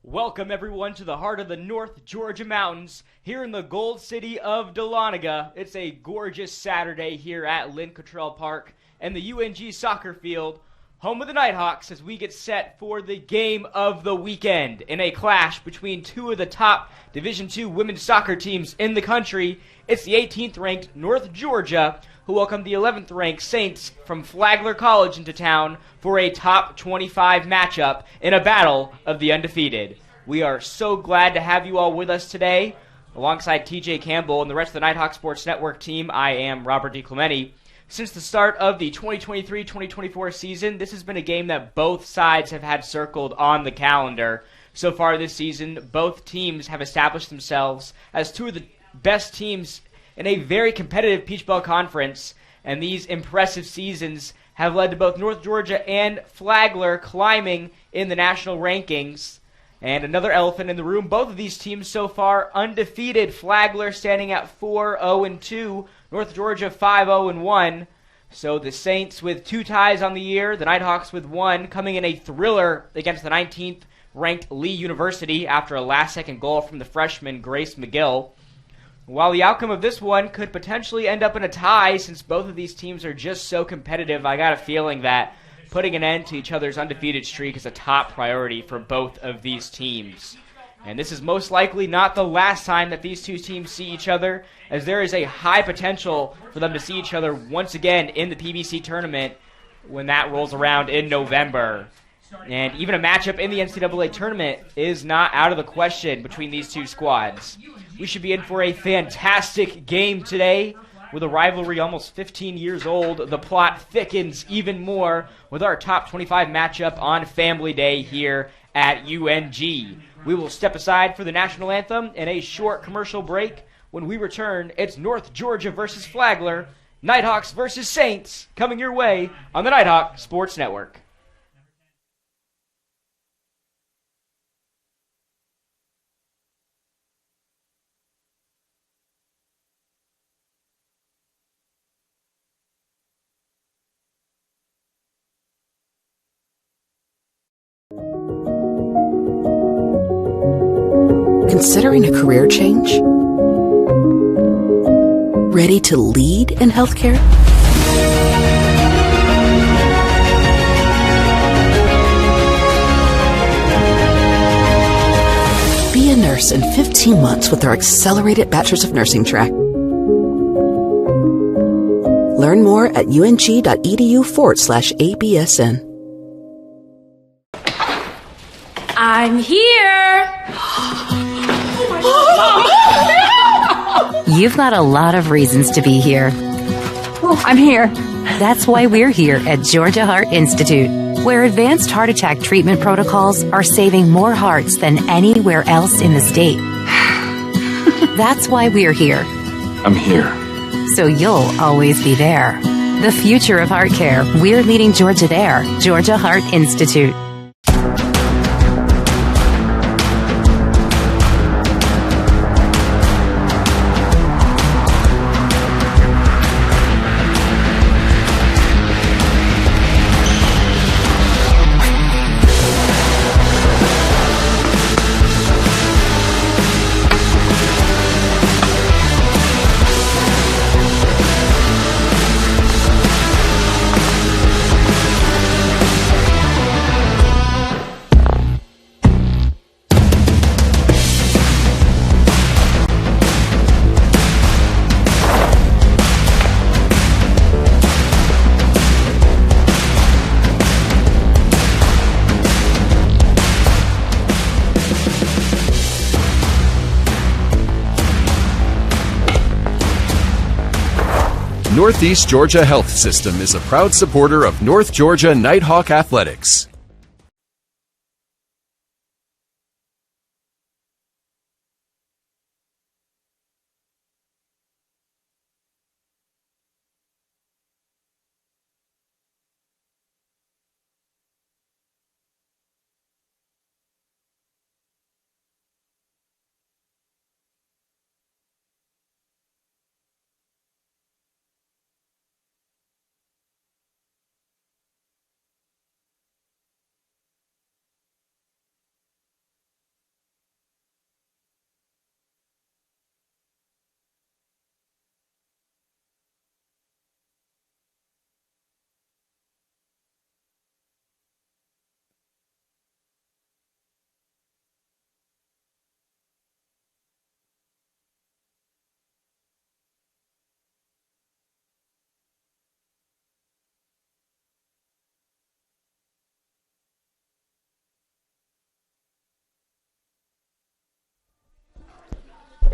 Welcome everyone to the heart of the North Georgia Mountains, here in the Gold City of Dahlonega. It's a gorgeous Saturday here at Lynn Cottrell Park and the UNG soccer field, home of the Nighthawks, as we get set for the game of the weekend in a clash between two of the top Division II women's soccer teams in the country. It's the 18th ranked North Georgia, who welcomed the 11th ranked Saints from Flagler College into town for a top 25 matchup in a battle of the undefeated. We are so glad to have you all with us today. Alongside TJ Campbell and the rest of the Nighthawk Sports Network team, I am Robert DiClemente. Since the start of the 2023-2024 season, this has been a game that both sides have had circled on the calendar. So far this season, both teams have established themselves as two of the best teams in a very competitive Peach Belt Conference, and these impressive seasons have led to both North Georgia and Flagler climbing in the national rankings. And another elephant in the room, both of these teams so far undefeated. Flagler standing at 4-0-2, North Georgia 5-0-1. So the Saints with 2 ties on the year, the Nighthawks with 1, coming in a thriller against the 19th ranked Lee University after a last-second goal from the freshman Grace McGill. While the outcome of this one could potentially end up in a tie, since both of these teams are just so competitive, I got a feeling that putting an end to each other's undefeated streak is a top priority for both of these teams. And this is most likely not the last time that these two teams see each other, as there is a high potential for them to see each other once again in the PBC tournament when that rolls around in November. And even a matchup in the NCAA tournament is not out of the question between these two squads. We should be in for a fantastic game today. With a rivalry almost 15 years old, the plot thickens even more with our top 25 matchup on Family Day here at UNG. We will step aside for the national anthem and a short commercial break. When we return, it's North Georgia versus Flagler, Nighthawks versus Saints, coming your way on the Nighthawk Sports Network. Considering a career change? Ready to lead in healthcare? Be a nurse in 15 months with our accelerated Bachelor's of Nursing track. Learn more at ung.edu/ABSN. I'm here! You've got a lot of reasons to be here. I'm here. That's why we're here at Georgia Heart Institute, where advanced heart attack treatment protocols are saving more hearts than anywhere else in the state. That's why we're here. I'm here. So you'll always be there. The future of heart care, we're leading Georgia there. Georgia Heart Institute. Northeast Georgia Health System is a proud supporter of North Georgia Nighthawk Athletics.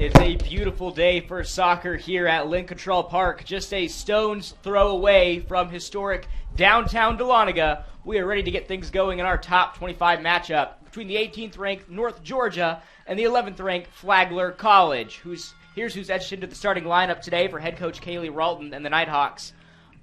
It's a beautiful day for soccer here at Lynn Cottrell Park. Just a stone's throw away from historic downtown Dahlonega. We are ready to get things going in our top 25 matchup between the 18th ranked North Georgia and the 11th ranked Flagler College. Here's who's etched into the starting lineup today for head coach Kaylee Ralton and the Nighthawks.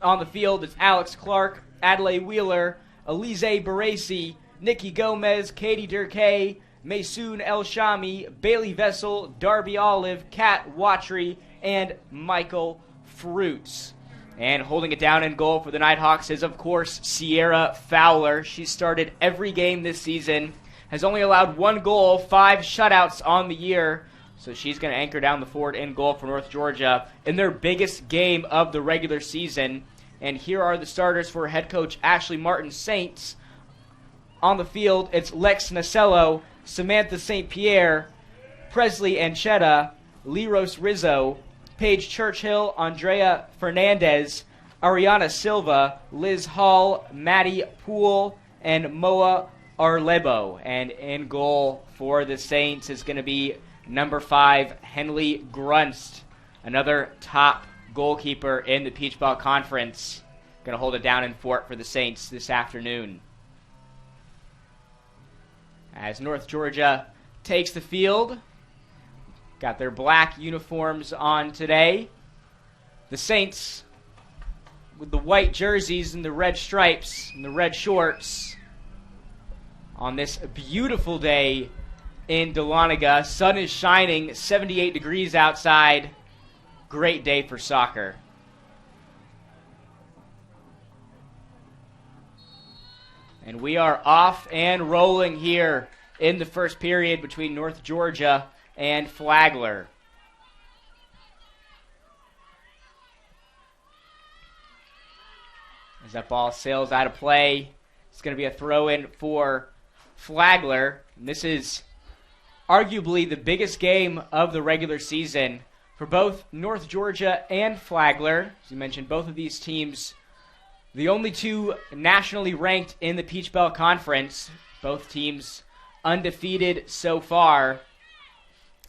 On the field, it's Alex Clark, Adelaide Wheeler, Elise Baresi, Nikki Gomez, Katie Durkay, Maysoon El Shami, Bailey Vessel, Darby Olive, Kat Watry, and Michael Fruits. And holding it down in goal for the Nighthawks is, of course, Sierra Fowler. She's started every game this season, has only allowed 1 goal, 5 shutouts on the year. So she's going to anchor down the fort in goal for North Georgia in their biggest game of the regular season. And here are the starters for head coach Ashley Martin Saints. On the field, it's Lex Nacello, Samantha St. Pierre, Presley Anchetta, Leros Rizzo, Paige Churchill, Andrea Fernandez, Ariana Silva, Liz Hall, Maddie Poole, and Moa Arlebo. And in goal for the Saints is going to be number 5, Henley Grunst, another top goalkeeper in the Peach Belt Conference. Going to hold it down in fort for the Saints this afternoon. As North Georgia takes the field, got their black uniforms on today. The Saints with the white jerseys and the red stripes and the red shorts on this beautiful day in Dahlonega. Sun is shining, 78 degrees outside. Great day for soccer. And we are off and rolling here in the first period between North Georgia and Flagler. As that ball sails out of play, it's going to be a throw-in for Flagler. And this is arguably the biggest game of the regular season for both North Georgia and Flagler. As you mentioned, both of these teams, the only 2 nationally ranked in the Peach Belt Conference. Both teams undefeated so far.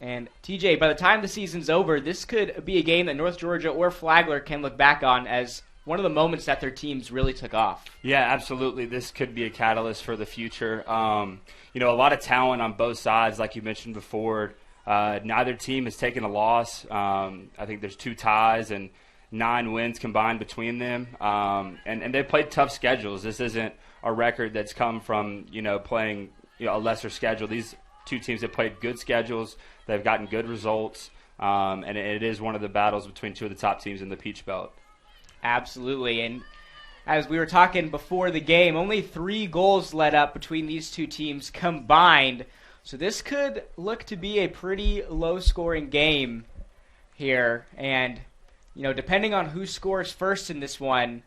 And TJ, by the time the season's over, this could be a game that North Georgia or Flagler can look back on as one of the moments that their teams really took off. Yeah, absolutely. This could be a catalyst for the future. A lot of talent on both sides, like you mentioned before. Neither team has taken a loss. I think there's 2 ties and 9 wins combined between them, and they've played tough schedules. This isn't a record that's come from playing a lesser schedule. These 2 teams have played good schedules. They've gotten good results, and it is one of the battles between 2 of the top teams in the Peach Belt. Absolutely, and as we were talking before the game, only 3 goals led up between these 2 teams combined. So this could look to be a pretty low-scoring game here, and depending on who scores first in this one,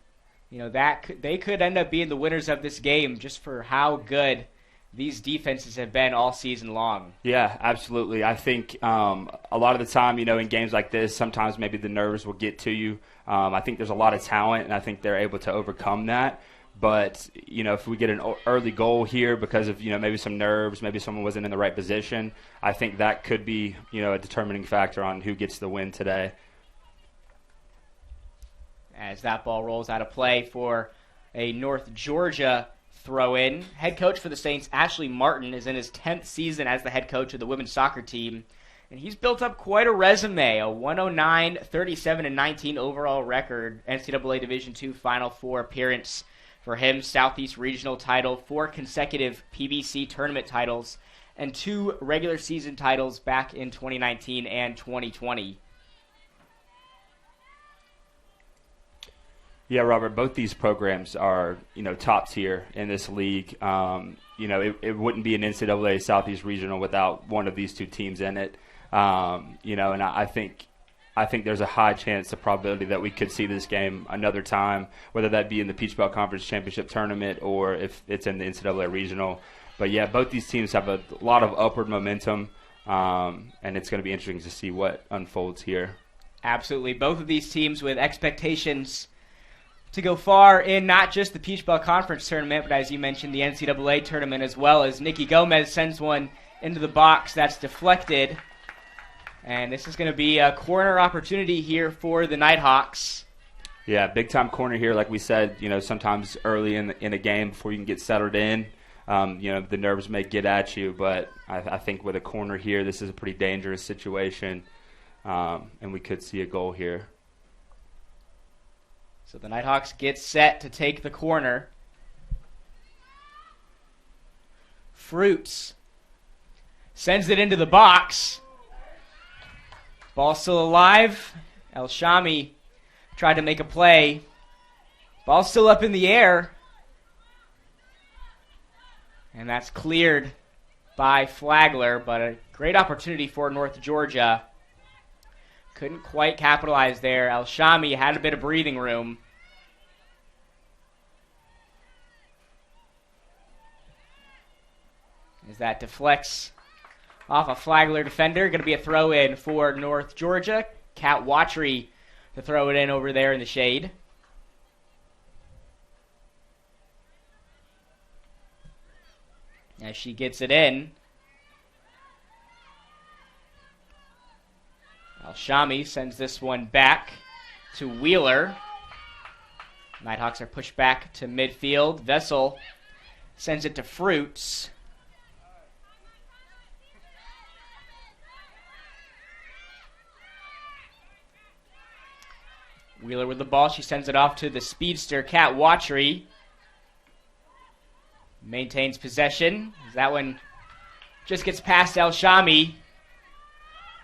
they could end up being the winners of this game just for how good these defenses have been all season long. Yeah, absolutely. I think a lot of the time, in games like this, sometimes maybe the nerves will get to you. I think there's a lot of talent, and I think they're able to overcome that. But, if we get an early goal here because of, maybe some nerves, maybe someone wasn't in the right position, I think that could be, a determining factor on who gets the win today. As that ball rolls out of play for a North Georgia throw-in. Head coach for the Saints, Ashley Martin, is in his 10th season as the head coach of the women's soccer team. And he's built up quite a resume, a 109, 37, and 19 overall record, NCAA Division II Final Four appearance for him, Southeast Regional title, 4 consecutive PBC tournament titles, and 2 regular season titles back in 2019 and 2020. Yeah, Robert, both these programs are, top tier in this league. It wouldn't be an NCAA Southeast Regional without one of these 2 teams in it. And I think there's a high chance, a probability that we could see this game another time, whether that be in the Peach Belt Conference Championship Tournament or if it's in the NCAA Regional. But, yeah, both these teams have a lot of upward momentum, and it's going to be interesting to see what unfolds here. Absolutely. Both of these teams with expectations to go far in not just the Peach Belt Conference Tournament, but as you mentioned, the NCAA Tournament as well, as Nikki Gomez sends one into the box that's deflected. And this is going to be a corner opportunity here for the Nighthawks. Yeah, big-time corner here. Like we said, sometimes early in a game before you can get settled in, the nerves may get at you. But I think with a corner here, this is a pretty dangerous situation, and we could see a goal here. So the Nighthawks get set to take the corner. Fruits sends it into the box. Ball still alive. El Shami tried to make a play. Ball still up in the air. And that's cleared by Flagler, but a great opportunity for North Georgia. Couldn't quite capitalize there. El Shami had a bit of breathing room. As that deflects off a Flagler defender. Going to be a throw-in for North Georgia. Kat Watry to throw it in over there in the shade. As she gets it in, Al-Shami sends this one back to Wheeler. Nighthawks are pushed back to midfield. Vessel sends it to Fruits. Wheeler with the ball. She sends it off to the speedster, Kat Watry. Maintains possession. That one just gets past El Shami.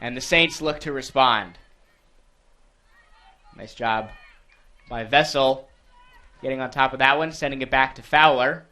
And the Saints look to respond. Nice job by Vessel getting on top of that one, sending it back to Fowler.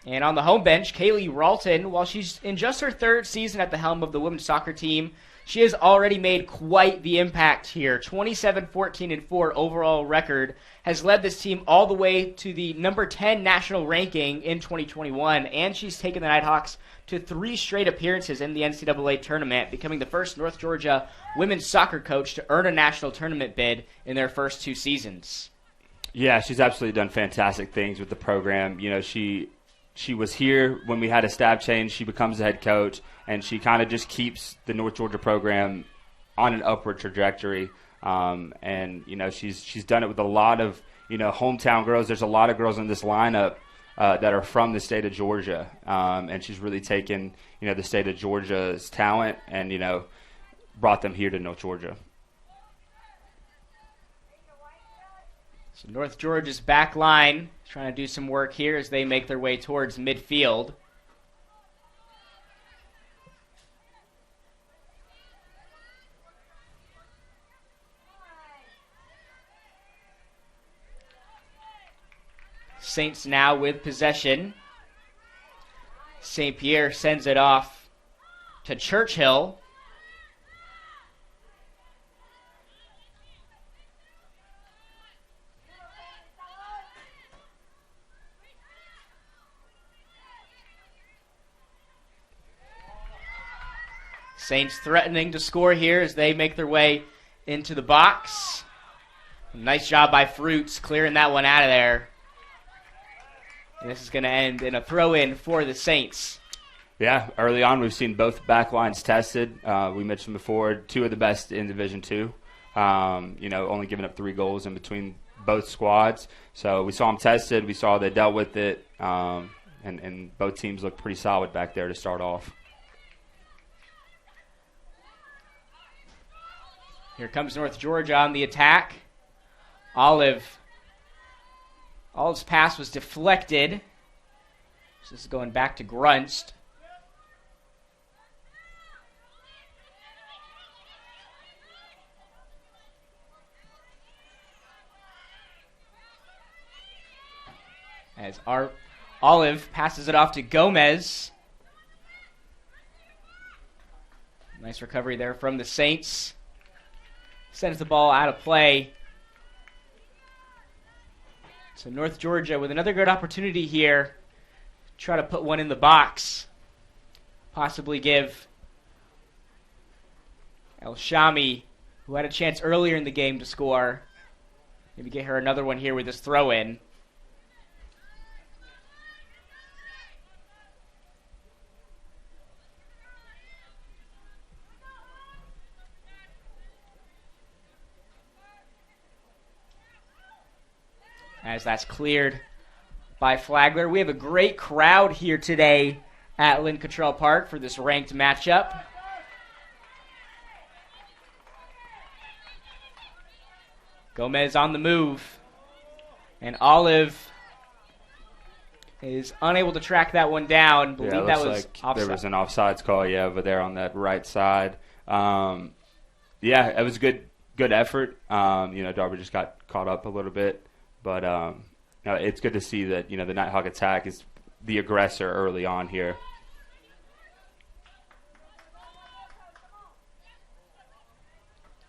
And on the home bench, Kaylee Ralton, while she's in just her third season at the helm of the women's soccer team, she has already made quite the impact here. 27-14-4 overall record has led this team all the way to the number 10 national ranking in 2021, and she's taken the Nighthawks to 3 straight appearances in the NCAA tournament, becoming the first North Georgia women's soccer coach to earn a national tournament bid in their first 2 seasons. Yeah, she's absolutely done fantastic things with the program. She was here when we had a staff change. She becomes the head coach, and she kind of just keeps the North Georgia program on an upward trajectory. She's done it with a lot of hometown girls. There's a lot of girls in this lineup that are from the state of Georgia, and she's really taken the state of Georgia's talent and brought them here to North Georgia. So North Georgia's back line trying to do some work here as they make their way towards midfield. Saints now with possession. St. Pierre sends it off to Churchill. Saints threatening to score here as they make their way into the box. Nice job by Fruits clearing that one out of there. And this is going to end in a throw-in for the Saints. Yeah, early on we've seen both back lines tested. We mentioned before, 2 of the best in Division II. Only giving up 3 goals in between both squads. So we saw them tested. We saw they dealt with it. And both teams looked pretty solid back there to start off. Here comes North Georgia on the attack. Olive's pass was deflected. So this is going back to Grunst. As Olive passes it off to Gomez. Nice recovery there from the Saints. Sends the ball out of play. So North Georgia with another good opportunity here. Try to put one in the box. Possibly give El Shami, who had a chance earlier in the game to score, maybe get her another one here with this throw-in. as that's cleared by Flagler. We have a great crowd here today at Lynn Cottrell Park for this ranked matchup. Gomez on the move, and Olive is unable to track that one down. Believe that was like offside. There was an offsides call, over there on that right side. It was a good effort. Darby just got caught up a little bit, but it's good to see that the Nighthawk attack is the aggressor early on here.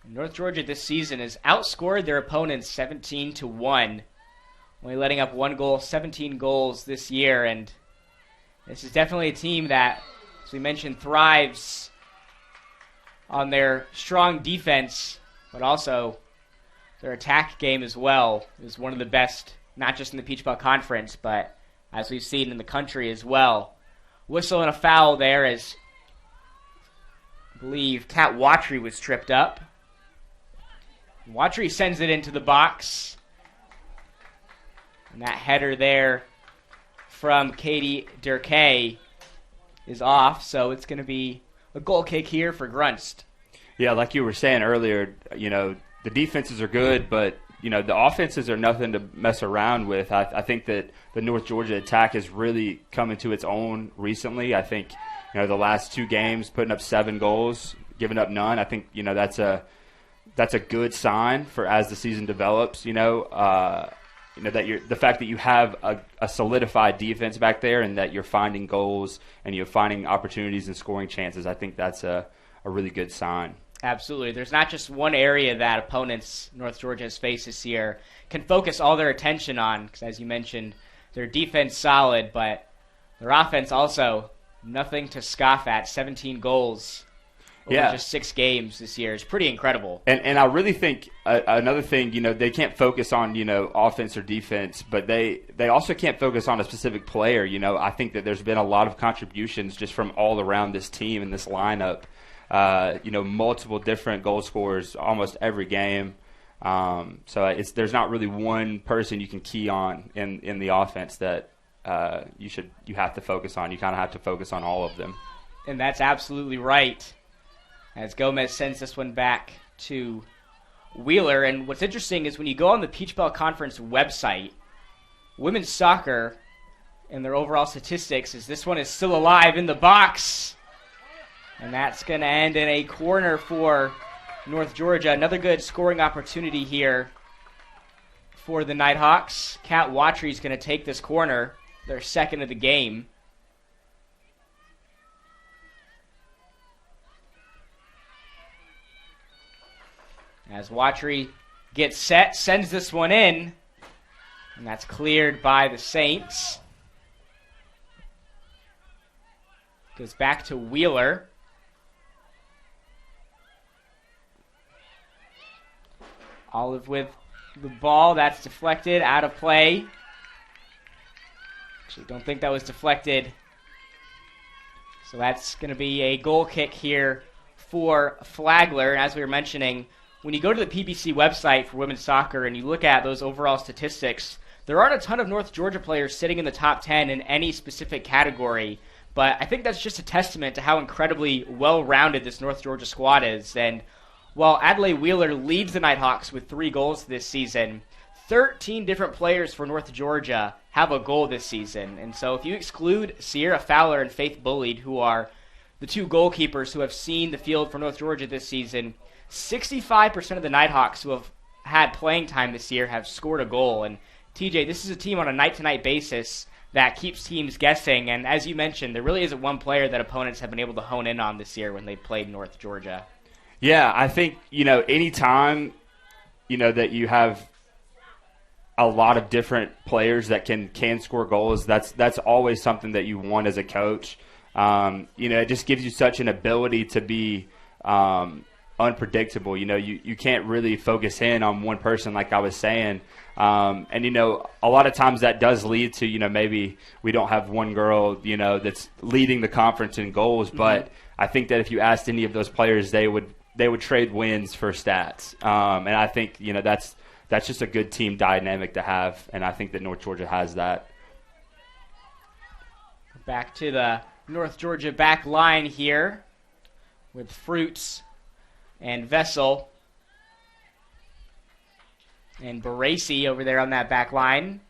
North Georgia this season has outscored their opponents 17-1, only letting up 1 goal, 17 goals this year, and this is definitely a team that, as we mentioned, thrives on their strong defense, but also their attack game as well is one of the best, not just in the Peach Belt Conference, but as we've seen in the country as well. Whistle and a foul there as I believe Kat Watry was tripped up. Watry sends it into the box. And that header there from Katie Durkay is off, so it's going to be a goal kick here for Grunst. Yeah, like you were saying earlier, the defenses are good, but, the offenses are nothing to mess around with. I think that the North Georgia attack has really come into its own recently. I think, the last 2 games, putting up 7 goals, giving up none. I think, that's a good sign for as the season develops, that the fact that you have a solidified defense back there and that you're finding goals and you're finding opportunities and scoring chances. I think that's a really good sign. Absolutely. There's not just one area that opponents North Georgia has faced this year can focus all their attention on, because as you mentioned, their defense solid, but their offense also nothing to scoff at. 17 goals over just 6 games this year is pretty incredible. And I really think another thing, they can't focus on, offense or defense, but they also can't focus on a specific player. I think that there's been a lot of contributions just from all around this team and this lineup. Multiple different goal scorers almost every game. So there's not really one person you can key on in the offense that you have to focus on. You kind of have to focus on all of them. And that's absolutely right, as Gomez sends this one back to Wheeler. And what's interesting is when you go on the Peach Belt Conference website, women's soccer and their overall statistics is this one is still alive in the box. And that's going to end in a corner for North Georgia. Another good scoring opportunity here for the Nighthawks. Kat Watry is going to take this corner, their second of the game. As Watry gets set, sends this one in, and that's cleared by the Saints. Goes back to Wheeler. Olive with the ball. That's deflected, out of play. Actually, don't think that was deflected. So that's going to be a goal kick here for Flagler. And as we were mentioning, when you go to the PBC website for women's soccer and you look at those overall statistics, there aren't a ton of North Georgia players sitting in the top 10 in any specific category. But I think that's just a testament to how incredibly well-rounded this North Georgia squad is. And while Adelaide Wheeler leads the Nighthawks with 3 goals this season, 13 different players for North Georgia have a goal this season. And so if you exclude Sierra Fowler and Faith Bullied, who are the 2 goalkeepers who have seen the field for North Georgia this season, 65% of the Nighthawks who have had playing time this year have scored a goal. And TJ, this is a team on a night-to-night basis that keeps teams guessing. And as you mentioned, there really isn't one player that opponents have been able to hone in on this year when they played North Georgia. Yeah, I think, any time, that you have a lot of different players that can score goals, that's always something that you want as a coach. It just gives you such an ability to be unpredictable. You can't really focus in on one person, like I was saying. And, a lot of times that does lead to, maybe we don't have one girl, that's leading the conference in goals. Mm-hmm. But I think that if you asked any of those players, they would trade wins for stats. And I think, that's just a good team dynamic to have, and I think that North Georgia has that. Back to the North Georgia back line here with Fruits and Vessel and Baracey over there on that back line.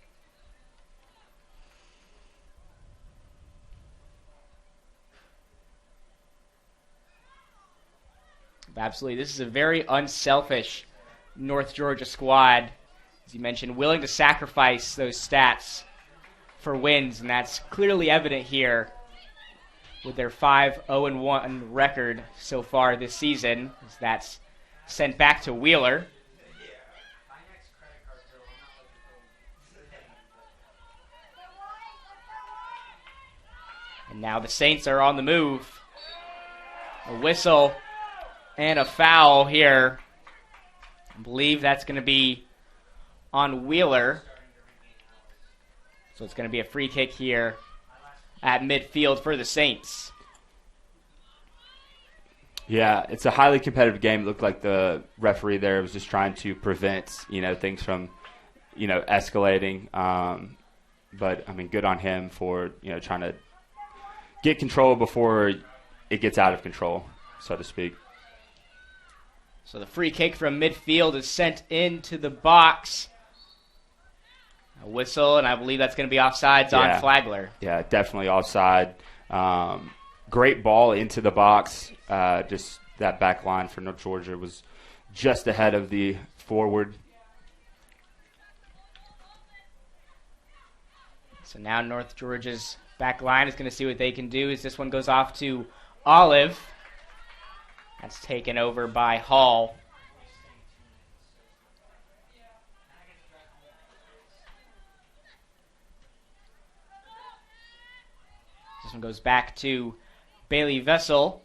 Absolutely, this is a very unselfish North Georgia squad, as you mentioned, willing to sacrifice those stats for wins, and that's clearly evident here with their 5-0-1 record so far this season, as that's sent back to Wheeler. And now the Saints are on the move. A whistle and a foul here. I believe that's going to be on Wheeler. So it's going to be a free kick here at midfield for the Saints. Yeah, it's a highly competitive game. It looked like the referee there was just trying to prevent, things from, escalating. But, I mean, good on him for, trying to get control before it gets out of control, so to speak. So the free kick from midfield is sent into the box. A whistle, and I believe that's going to be offsides on Flagler. Yeah, definitely offside. Great ball into the box. Just that back line for North Georgia was just ahead of the forward. So now North Georgia's back line is going to see what they can do as this one goes off to Olive. That's taken over by Hall. This one goes back to Bailey Vessel,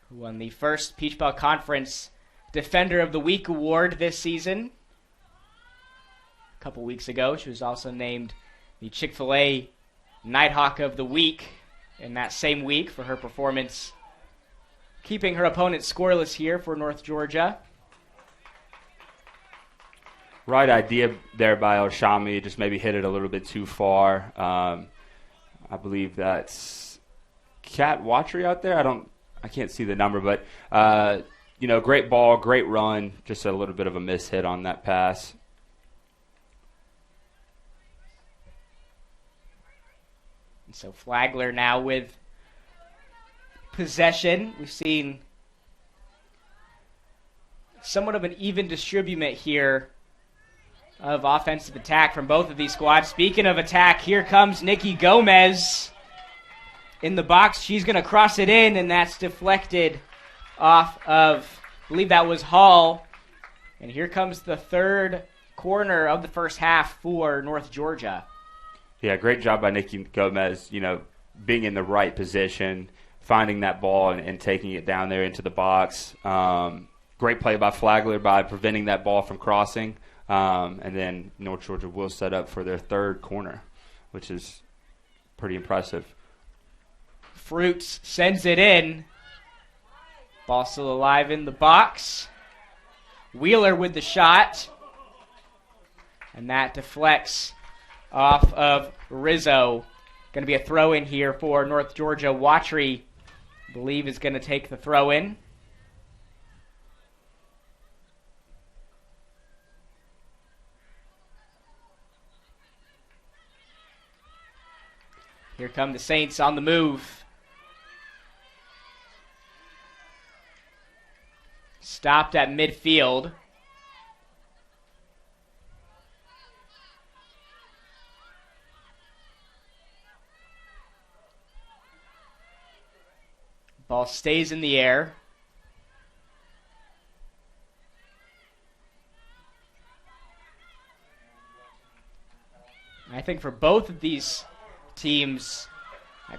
who won the first Peach Belt Conference Defender of the Week award this season. A couple weeks ago, she was also named the Chick-fil-A Nighthawk of the Week in that same week for her performance, keeping her opponent scoreless here for North Georgia. Right idea there by Oshami, just maybe hit it a little bit too far. I believe that's Kat Watry out there. I can't see the number, but great ball, great run, just a little bit of a miss hit on that pass. And so Flagler now with possession. We've seen somewhat of an even distribution here of offensive attack from both of these squads. Speaking of attack, here comes Nikki Gomez in the box. She's going to cross it in, and that's deflected off of, I believe that was Hall. And here comes the third corner of the first half for North Georgia. Yeah, great job by Nikki Gomez, being in the right position, finding that ball and taking it down there into the box. Great play by Flagler by preventing that ball from crossing. And then North Georgia will set up for their third corner, which is pretty impressive. Fruits sends it in. Ball still alive in the box. Wheeler with the shot. And that deflects off of Rizzo. Going to be a throw-in here for North Georgia. Watry, I believe, is going to take the throw-in. Here come the Saints on the move. Stopped at midfield. Ball stays in the air. I think for both of these teams,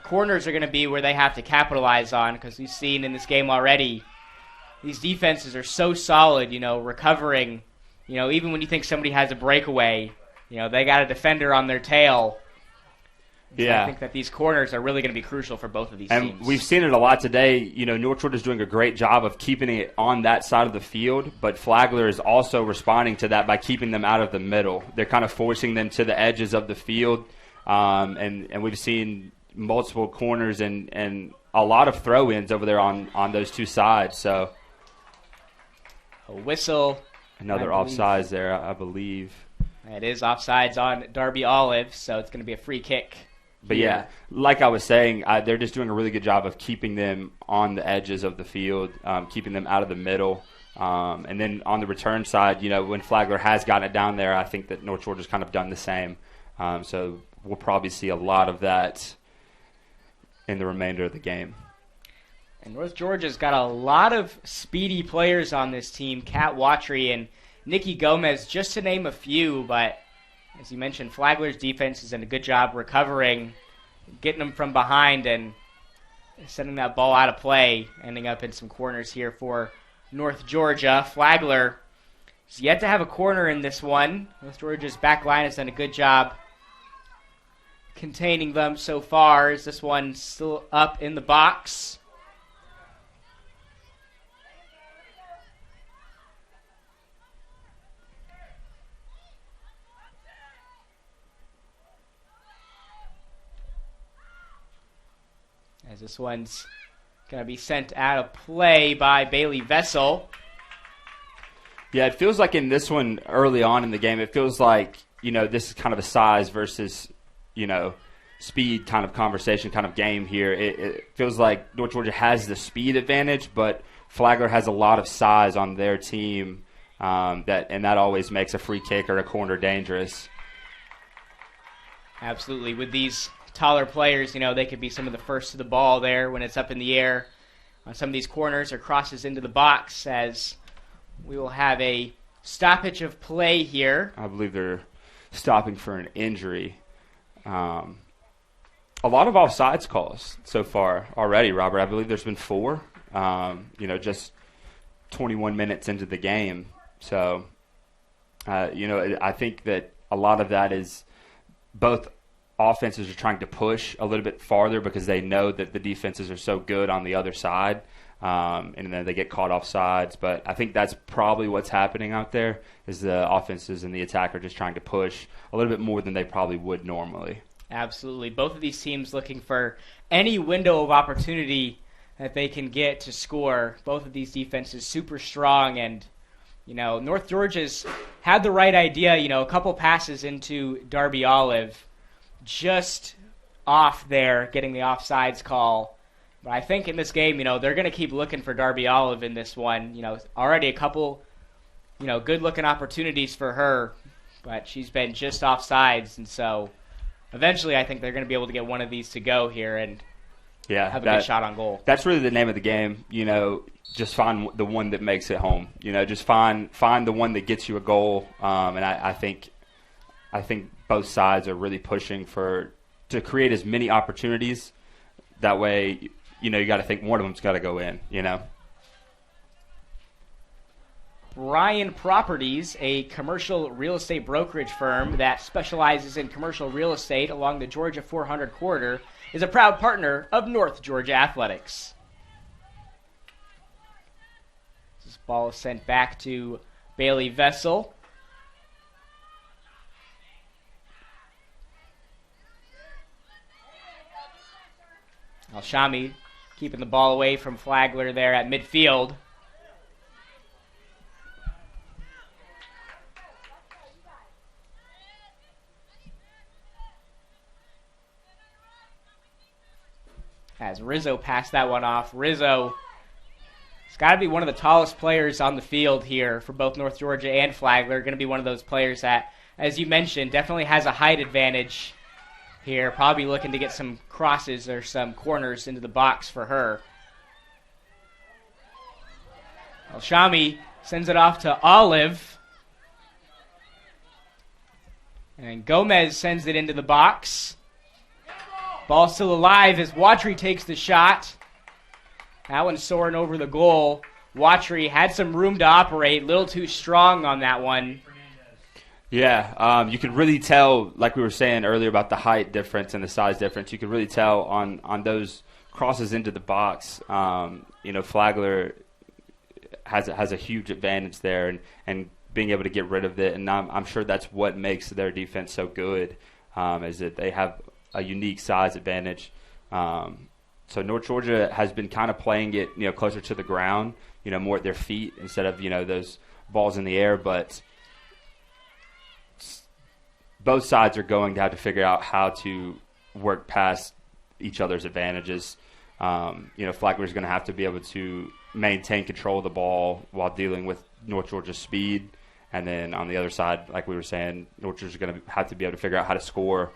corners are going to be where they have to capitalize on, because we've seen in this game already, these defenses are so solid, recovering, even when you think somebody has a breakaway, they got a defender on their tail. So Yeah. I think that these corners are really going to be crucial for both of these And teams. we've seen it a lot today. North Georgia's doing a great job of keeping it on that side of the field, but Flagler is also responding to that by keeping them out of the middle. They're kind of forcing them to the edges of the field, and we've seen multiple corners and a lot of throw-ins over there on those two sides. So A whistle. another I believe. offsides there, I believe. It is offsides on Darby Olive, so it's going to be a free kick. But here. yeah, like I was saying, they're just doing a really good job of keeping them on the edges of the field, keeping them out of the middle. And then on the return side, when Flagler has gotten it down there, I think that North Georgia's kind of done the same. So we'll probably see a lot of that in the remainder of the game. And North Georgia's got a lot of speedy players on this team. Kat Watry and Nikki Gomez, just to name a few. But as you mentioned, Flagler's defense has done a good job recovering, getting them from behind, and sending that ball out of play, ending up in some corners here for North Georgia. Flagler has yet to have a corner in this one. North Georgia's back line has done a good job containing them so far. Is this one still up in the box? As this one's going to be sent out of play by Bailey Vessel. Yeah, it feels like in this one early on in the game, it feels like, this is kind of a size versus, speed kind of conversation, kind of game here. It feels like North Georgia has the speed advantage, but Flagler has a lot of size on their team, and that always makes a free kick or a corner dangerous. Absolutely. With these taller players, they could be some of the first to the ball there when it's up in the air on some of these corners or crosses into the box, as we will have a stoppage of play here. I believe they're stopping for an injury. A lot of offsides calls so far already, Robert. I believe there's been 4, just 21 minutes into the game. So, I think that a lot of that is both offenses are trying to push a little bit farther because they know that the defenses are so good on the other side, and then they get caught off sides. But I think that's probably what's happening out there is the offenses and the attack are just trying to push a little bit more than they probably would normally. Absolutely. Both of these teams looking for any window of opportunity that they can get to score. Both of these defenses super strong, and North Georgia's had the right idea, a couple passes into Darby Olive, just off there, getting the offsides call. But I think in this game, they're going to keep looking for Darby Olive in this one. Already a couple, good-looking opportunities for her, but she's been just offsides. And so eventually I think they're going to be able to get one of these to go here and have a good shot on goal. That's really the name of the game, just find the one that makes it home. Just find the one that gets you a goal. And I think both sides are really pushing to create as many opportunities. That way, you got to think one of them's got to go in, Ryan Properties, a commercial real estate brokerage firm that specializes in commercial real estate along the Georgia 400 corridor, is a proud partner of North Georgia Athletics. This ball is sent back to Bailey Vessel. Alshami keeping the ball away from Flagler there at midfield. As Rizzo passed that one off. Rizzo has got to be one of the tallest players on the field here for both North Georgia and Flagler. Going to be one of those players that, as you mentioned, definitely has a height advantage here. Probably looking to get some crosses or some corners into the box for her. Alshami sends it off to Olive. And Gomez sends it into the box. Ball still alive as Watry takes the shot. That one's soaring over the goal. Watry had some room to operate, a little too strong on that one. Yeah, you could really tell, like we were saying earlier about the height difference and the size difference, you could really tell on those crosses into the box. Flagler has a huge advantage there and being able to get rid of it, and I'm sure that's what makes their defense so good, is that they have a unique size advantage. So North Georgia has been kind of playing it, closer to the ground, more at their feet instead of, those balls in the air, but both sides are going to have to figure out how to work past each other's advantages. Flagler is going to have to be able to maintain control of the ball while dealing with North Georgia's speed. And then on the other side, like we were saying, North Georgia is going to have to be able to figure out how to score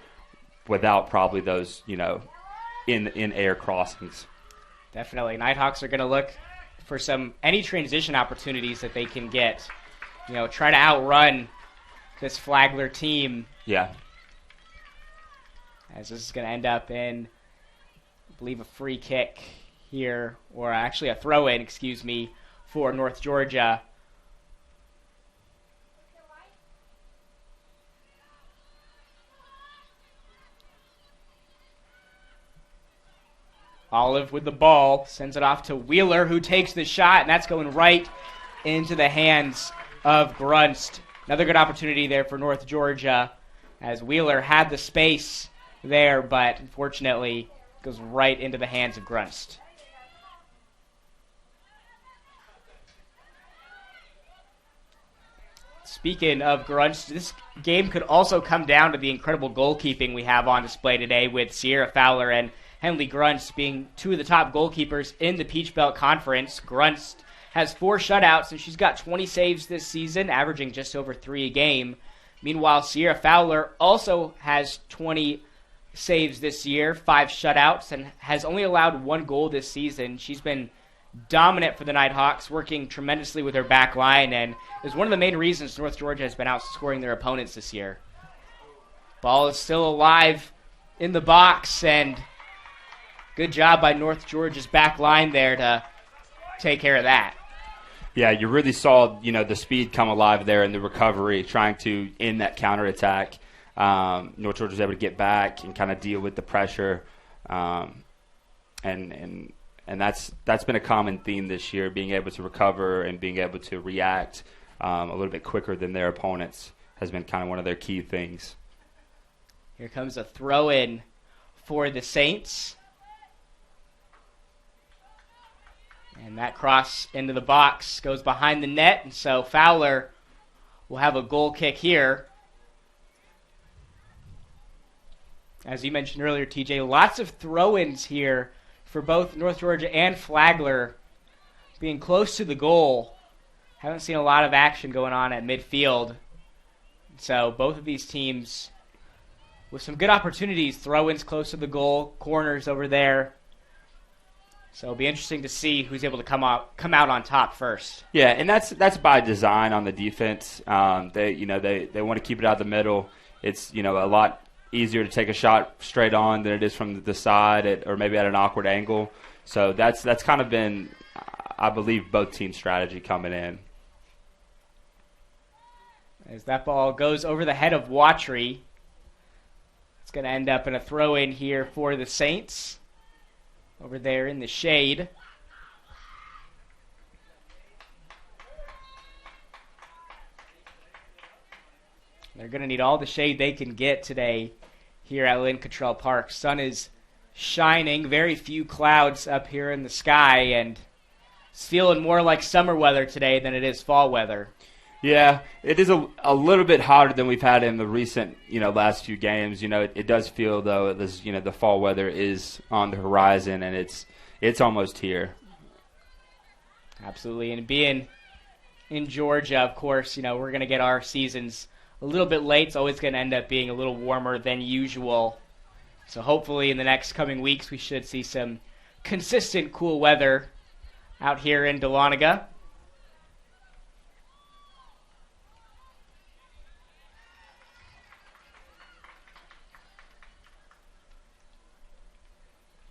without probably those, in-air crossings. Definitely. Nighthawks are going to look for any transition opportunities that they can get. Try to outrun this Flagler team. Yeah. As this is going to end up in, I believe, a free kick here, or actually a throw-in, for North Georgia. Olive with the ball, sends it off to Wheeler, who takes the shot, and that's going right into the hands of Grunst. Another good opportunity there for North Georgia, as Wheeler had the space there, but unfortunately goes right into the hands of Grunst. Speaking of Grunst, this game could also come down to the incredible goalkeeping we have on display today, with Sierra Fowler and Henley Grunst being two of the top goalkeepers in the Peach Belt Conference. Grunst has 4 shutouts, and she's got 20 saves this season, averaging just over 3 a game. Meanwhile, Sierra Fowler also has 20 saves this year, 5 shutouts, and has only allowed 1 goal this season. She's been dominant for the Nighthawks, working tremendously with her back line, and is one of the main reasons North Georgia has been outscoring their opponents this year. Ball is still alive in the box, and good job by North Georgia's back line there to take care of that. Yeah, you really saw, the speed come alive there in the recovery, trying to end that counterattack. North Georgia was able to get back and kind of deal with the pressure. And that's been a common theme this year, being able to recover and being able to react a little bit quicker than their opponents has been kind of one of their key things. Here comes a throw-in for the Saints. And that cross into the box goes behind the net, and so Fowler will have a goal kick here. As you mentioned earlier, TJ, lots of throw-ins here for both North Georgia and Flagler, being close to the goal. Haven't seen a lot of action going on at midfield. So both of these teams with some good opportunities, throw-ins close to the goal, corners over there. So it'll be interesting to see who's able to come out on top first. Yeah, and that's by design on the defense. They want to keep it out of the middle. It's a lot easier to take a shot straight on than it is from the side or maybe at an awkward angle. So that's kind of been, I believe, both teams' strategy coming in. As that ball goes over the head of Watry, it's going to end up in a throw-in here for the Saints. Over there in the shade. They're going to need all the shade they can get today here at Lynn Cottrell Park. Sun is shining, very few clouds up here in the sky, and it's feeling more like summer weather today than it is fall weather. Yeah, it is a little bit hotter than we've had in the recent, last few games. It does feel, though, the fall weather is on the horizon, and it's almost here. Absolutely, and being in Georgia, of course, we're going to get our seasons a little bit late. It's always going to end up being a little warmer than usual. So hopefully in the next coming weeks we should see some consistent cool weather out here in Dahlonega.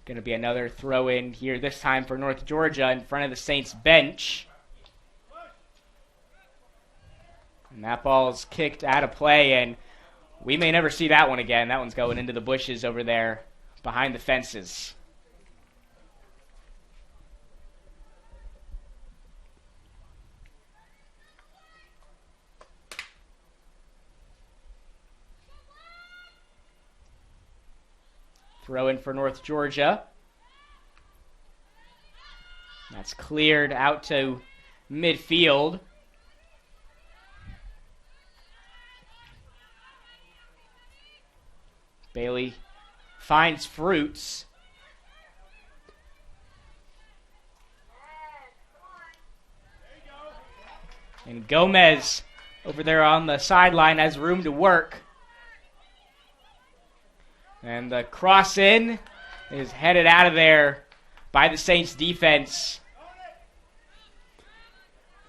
Going to be another throw-in here, this time for North Georgia in front of the Saints bench. And And that ball's kicked out of play, and we may never see that one again. That one's going into the bushes over there behind the fences. Throw in for North Georgia. That's cleared out to midfield. Bailey finds Fruits. And Gomez over there on the sideline has room to work. And the cross in is headed out of there by the Saints defense.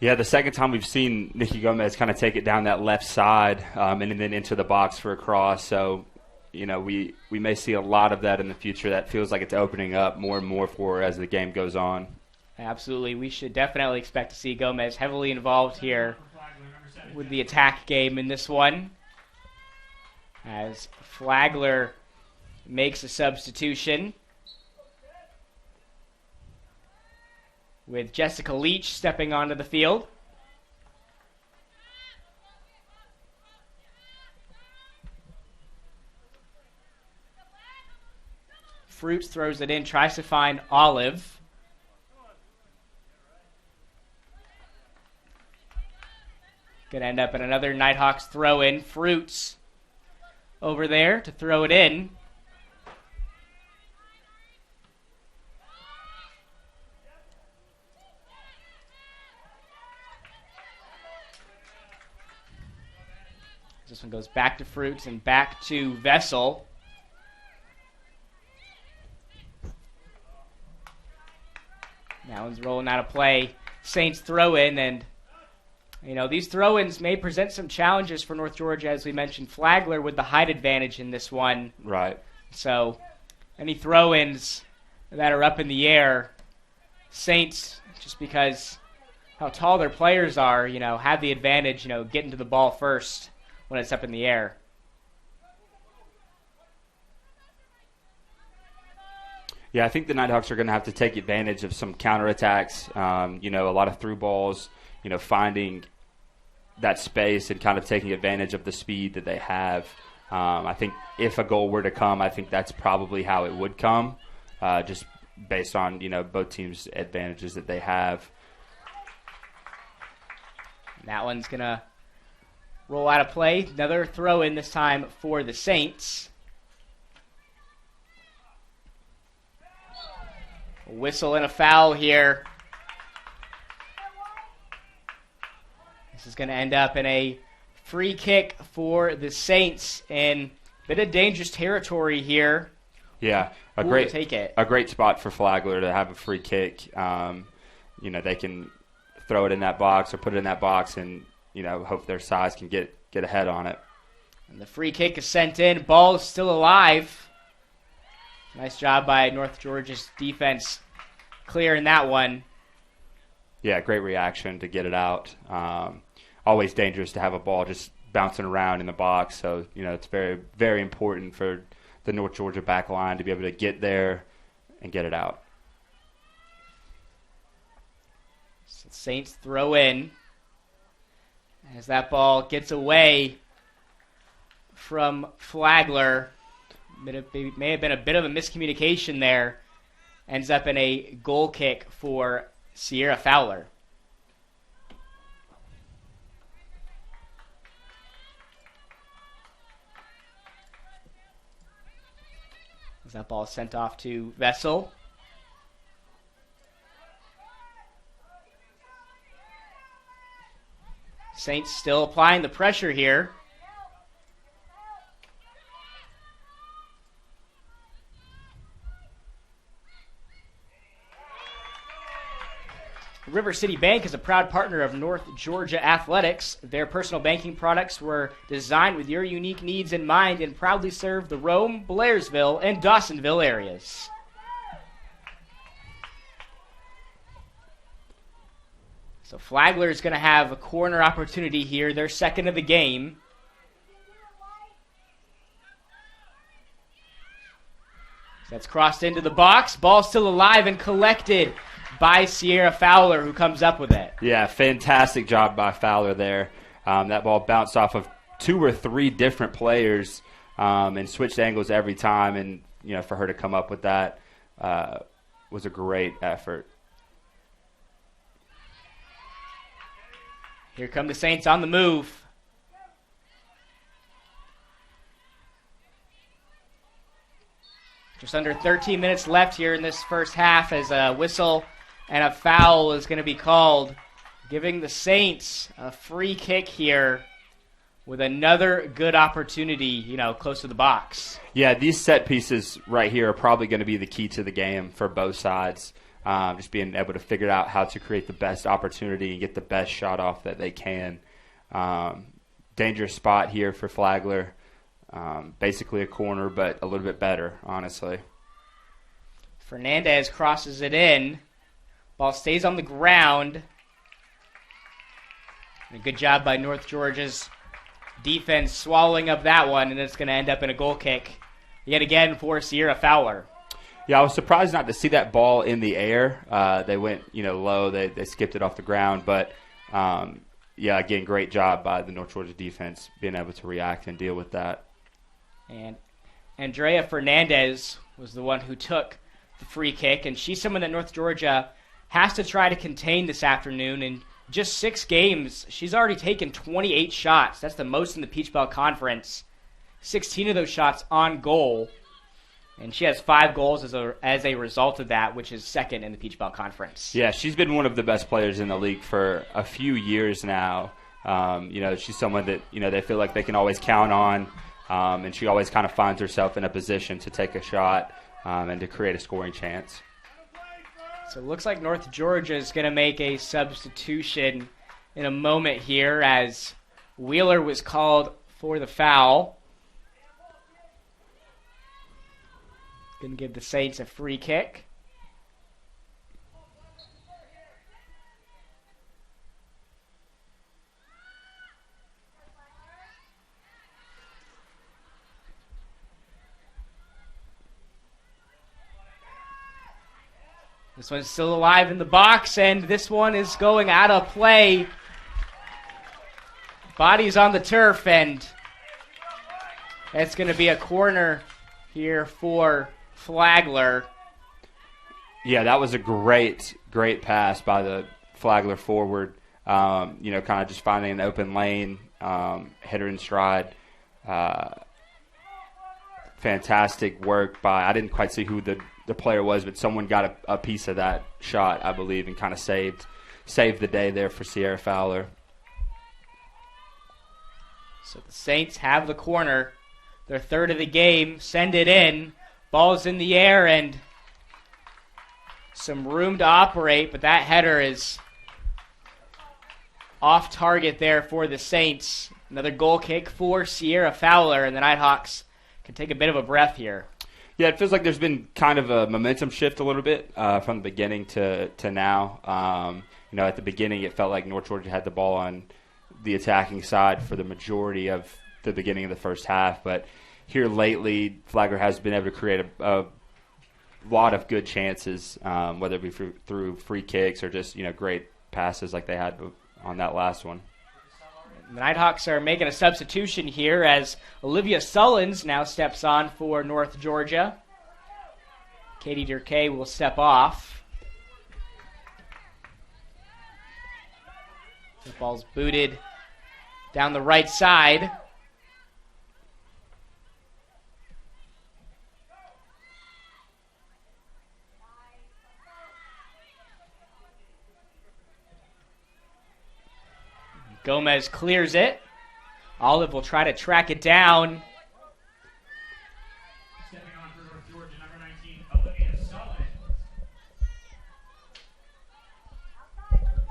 Yeah, the second time we've seen Nicky Gomez kind of take it down that left side and then into the box for a cross. So, you know, we may see a lot of that in the future. That feels like it's opening up more and more for her as the game goes on. Absolutely. We should definitely expect to see Gomez heavily involved here with the attack game in this one. As Flagler makes a substitution, with Jessica Leach stepping onto the field. Fruits throws it in, tries to find Olive. Gonna end up in another Nighthawks throw in. Fruits over there to throw it in. This one goes back to Fruits and back to Vessel. That one's rolling out of play. Saints throw in, and you know, these throw-ins may present some challenges for North Georgia, as we mentioned. Flagler with the height advantage in this one. Right. So any throw-ins that are up in the air, Saints, just because how tall their players are, you know, have the advantage, you know, getting to the ball first when it's up in the air. Yeah, I think the Nighthawks are going to have to take advantage of some counterattacks, you know, a lot of through balls, you know, finding that space and kind of taking advantage of the speed that they have. I think if a goal were to come, I think that's probably how it would come, just based on, you know, both teams' advantages that they have. That one's going to roll out of play. Another throw in this time for the Saints. A whistle and a foul here. This is going to end up in a free kick for the Saints in a bit of dangerous territory here. Yeah, a great spot for Flagler to have a free kick. You know, they can throw it in that box or put it in that box and, you know, hope their size can get ahead on it. And the free kick is sent in. Ball is still alive. Nice job by North Georgia's defense clearing that one. Yeah, great reaction to get it out. Always dangerous to have a ball just bouncing around in the box. So, you know, it's very, very important for the North Georgia back line to be able to get there and get it out. So Saints throw in as that ball gets away from Flagler. May have been a bit of a miscommunication there. Ends up in a goal kick for Sierra Fowler. As that ball is sent off to Vessel. Saints still applying the pressure here. River City Bank is a proud partner of North Georgia Athletics. Their personal banking products were designed with your unique needs in mind and proudly serve the Rome, Blairsville, and Dawsonville areas. So Flagler is going to have a corner opportunity here, their second of the game. That's crossed into the box. Ball still alive and collected by Sierra Fowler, who comes up with it. Yeah, fantastic job by Fowler there. That ball bounced off of 2 or 3 different players and switched angles every time. And, for her to come up with that was a great effort. Here come the Saints on the move. Just under 13 minutes left here in this first half as a whistle and a foul is going to be called, giving the Saints a free kick here with another good opportunity, close to the box. Yeah, these set pieces right here are probably going to be the key to the game for both sides. Just being able to figure out how to create the best opportunity and get the best shot off that they can. Dangerous spot here for Flagler. Basically a corner, but a little bit better, honestly. Fernandez crosses it in. Ball stays on the ground. And a good job by North Georgia's defense swallowing up that one, and it's going to end up in a goal kick yet again for Sierra Fowler. Yeah, I was surprised not to see that ball in the air. They went, low. They skipped it off the ground, but again, great job by the North Georgia defense being able to react and deal with that. And Andrea Fernandez was the one who took the free kick, and she's someone that North Georgia has to try to contain this afternoon. In just 6 games, she's already taken 28 shots. That's the most in the Peach Belt Conference. 16 of those shots on goal, and she has 5 goals as a result of that, which is second in the Peach Belt Conference. Yeah, she's been one of the best players in the league for a few years now. She's someone that they feel like they can always count on. And she always kind of finds herself in a position to take a shot and to create a scoring chance. So it looks like North Georgia is going to make a substitution in a moment here as Wheeler was called for the foul. Going to give the Saints a free kick. This one's still alive in the box, and this one is going out of play. Body's on the turf, and it's going to be a corner here for Flagler. Yeah, that was a great pass by the Flagler forward. Kind of just finding an open lane, hit her in stride. Fantastic work by, I didn't quite see who the player was, but someone got a piece of that shot, I believe, and kind of saved the day there for Sierra Fowler. So the Saints have the corner, their third of the game, send it in. Ball's in the air and some room to operate, but that header is off target there for the Saints. Another goal kick for Sierra Fowler, and the Nighthawks can take a bit of a breath here. Yeah, it feels like there's been kind of a momentum shift a little bit from the beginning to now. At the beginning, it felt like North Georgia had the ball on the attacking side for the majority of the beginning of the first half. But here lately, Flagler has been able to create a lot of good chances, whether it be through free kicks or just great passes like they had on that last one. The Nighthawks are making a substitution here as Olivia Sullins now steps on for North Georgia. Katie Durkay will step off. The ball's booted down the right side. Gomez clears it. Olive will try to track it down. Stepping on for North Georgia, number 19, Olivia Sullins.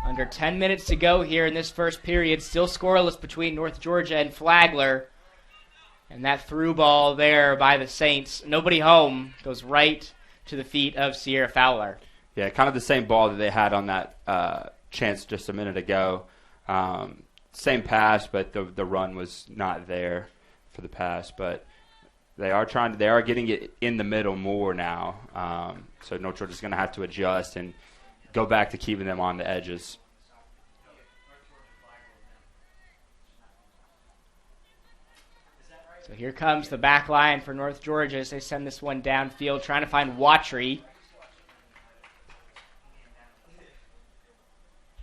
Under 10 minutes to go here in this first period. Still scoreless between North Georgia and Flagler. And that through ball there by the Saints. Nobody home. Goes right to the feet of Sierra Fowler. Yeah, kind of the same ball that they had on that chance just a minute ago. Same pass, but the run was not there for the pass. But they are getting it in the middle more now. So North Georgia's going to have to adjust and go back to keeping them on the edges. So here comes the back line for North Georgia as they send this one downfield, trying to find Watry.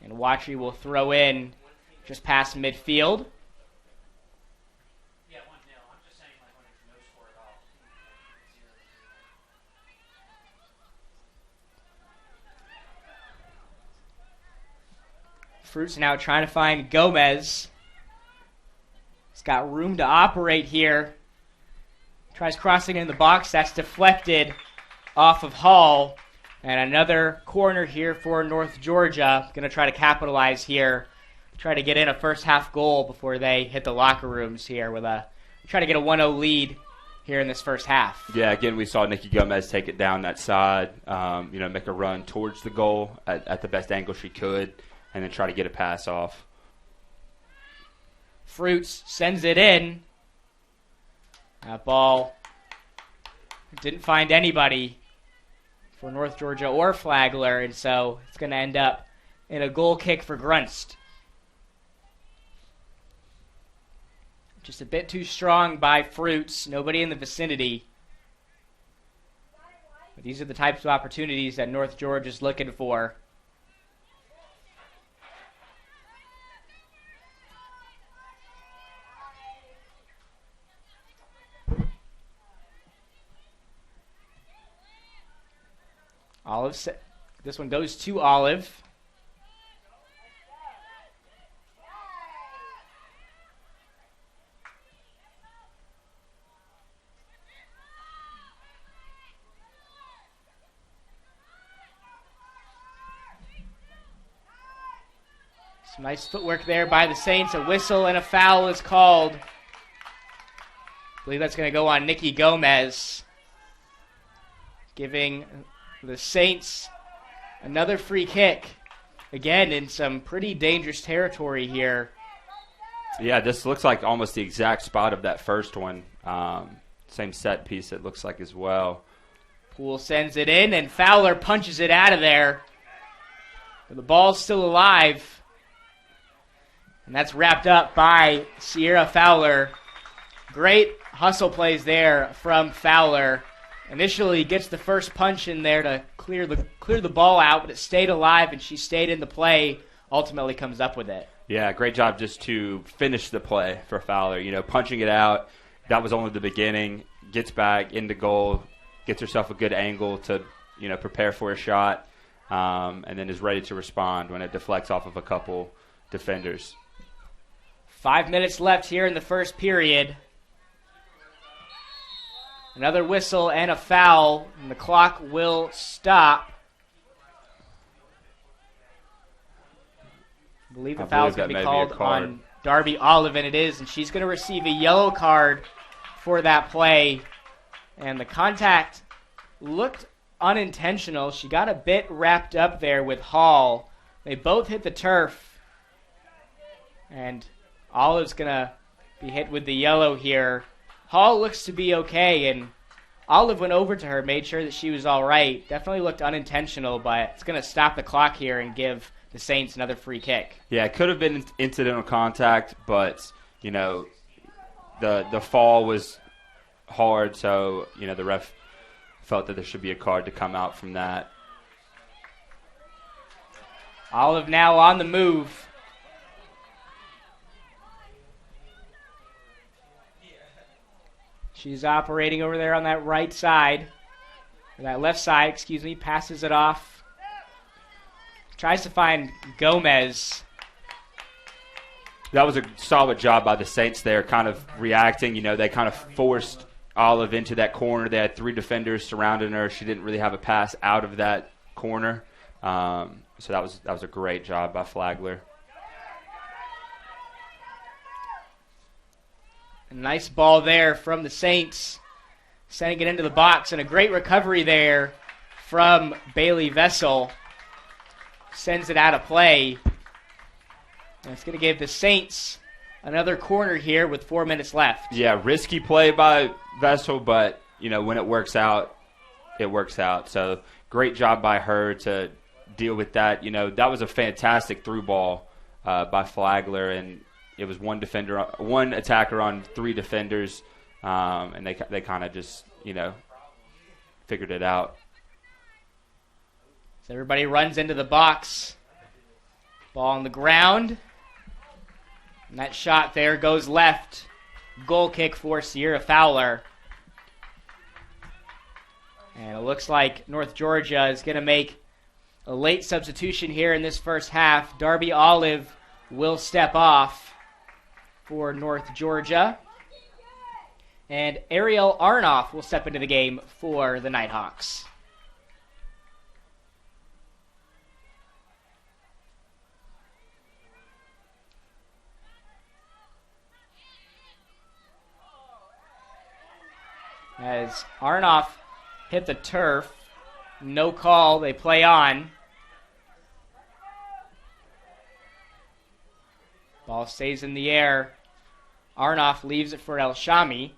And Watry will throw in just past midfield. Fruit's now trying to find Gomez. He's got room to operate here. Tries crossing in the box. That's deflected off of Hall. And another corner here for North Georgia. Going to try to capitalize here. Try to get in a first half goal before they hit the locker rooms here with try to get a 1-0 lead here in this first half. Yeah, again, we saw Nikki Gomez take it down that side, make a run towards the goal at the best angle she could, and then try to get a pass off. Fruits sends it in. That ball didn't find anybody for North Georgia or Flagler, and so it's going to end up in a goal kick for Grunst. Just a bit too strong by Fruits. Nobody in the vicinity. But these are the types of opportunities that North Georgia is looking for. This one goes to Olive. Some nice footwork there by the Saints. A whistle and a foul is called. I believe that's going to go on Nikki Gomez, giving the Saints another free kick. Again, in some pretty dangerous territory here. Yeah, this looks like almost the exact spot of that first one. Same set piece it looks like as well. Poole sends it in, and Fowler punches it out of there. But the ball's still alive. And that's wrapped up by Sierra Fowler. Great hustle plays there from Fowler. Initially gets the first punch in there to clear the ball out, but it stayed alive and she stayed in the play, ultimately comes up with it. Yeah, great job just to finish the play for Fowler. Punching it out, that was only the beginning. Gets back into goal, gets herself a good angle to, prepare for a shot, and then is ready to respond when it deflects off of a couple defenders. 5 minutes left here in the first period. Another whistle and a foul, and the clock will stop. I believe the foul's going to be called on Darby Olive, and it is, and she's going to receive a yellow card for that play. And the contact looked unintentional. She got a bit wrapped up there with Hall. They both hit the turf, and Olive's going to be hit with the yellow here. Hall looks to be okay, and Olive went over to her, made sure that she was all right. Definitely looked unintentional, but it's going to stop the clock here and give the Saints another free kick. Yeah, it could have been incidental contact, but, the fall was hard, so, the ref felt that there should be a card to come out from that. Olive now on the move. She's operating over there on that right side. Or that left side, passes it off. Tries to find Gomez. That was a solid job by the Saints there, kind of reacting. They kind of forced Olive into that corner. They had 3 defenders surrounding her. She didn't really have a pass out of that corner. So that was a great job by Flagler. A nice ball there from the Saints, sending it into the box, and a great recovery there from Bailey Vessel. sends it out of play. And it's going to give the Saints another corner here with 4 minutes left. Yeah, risky play by Vessel, but, when it works out, it works out. So great job by her to deal with that. That was a fantastic through ball by Flagler, and it was one attacker on 3 defenders, and they kind of just, figured it out. So everybody runs into the box. Ball on the ground. And that shot there goes left. Goal kick for Sierra Fowler. And it looks like North Georgia is going to make a late substitution here in this first half. Darby Olive will step off for North Georgia. And Ariel Arnoff will step into the game for the Nighthawks. As Arnoff hit the turf, no call, they play on. Ball stays in the air. Arnoff leaves it for El Shami.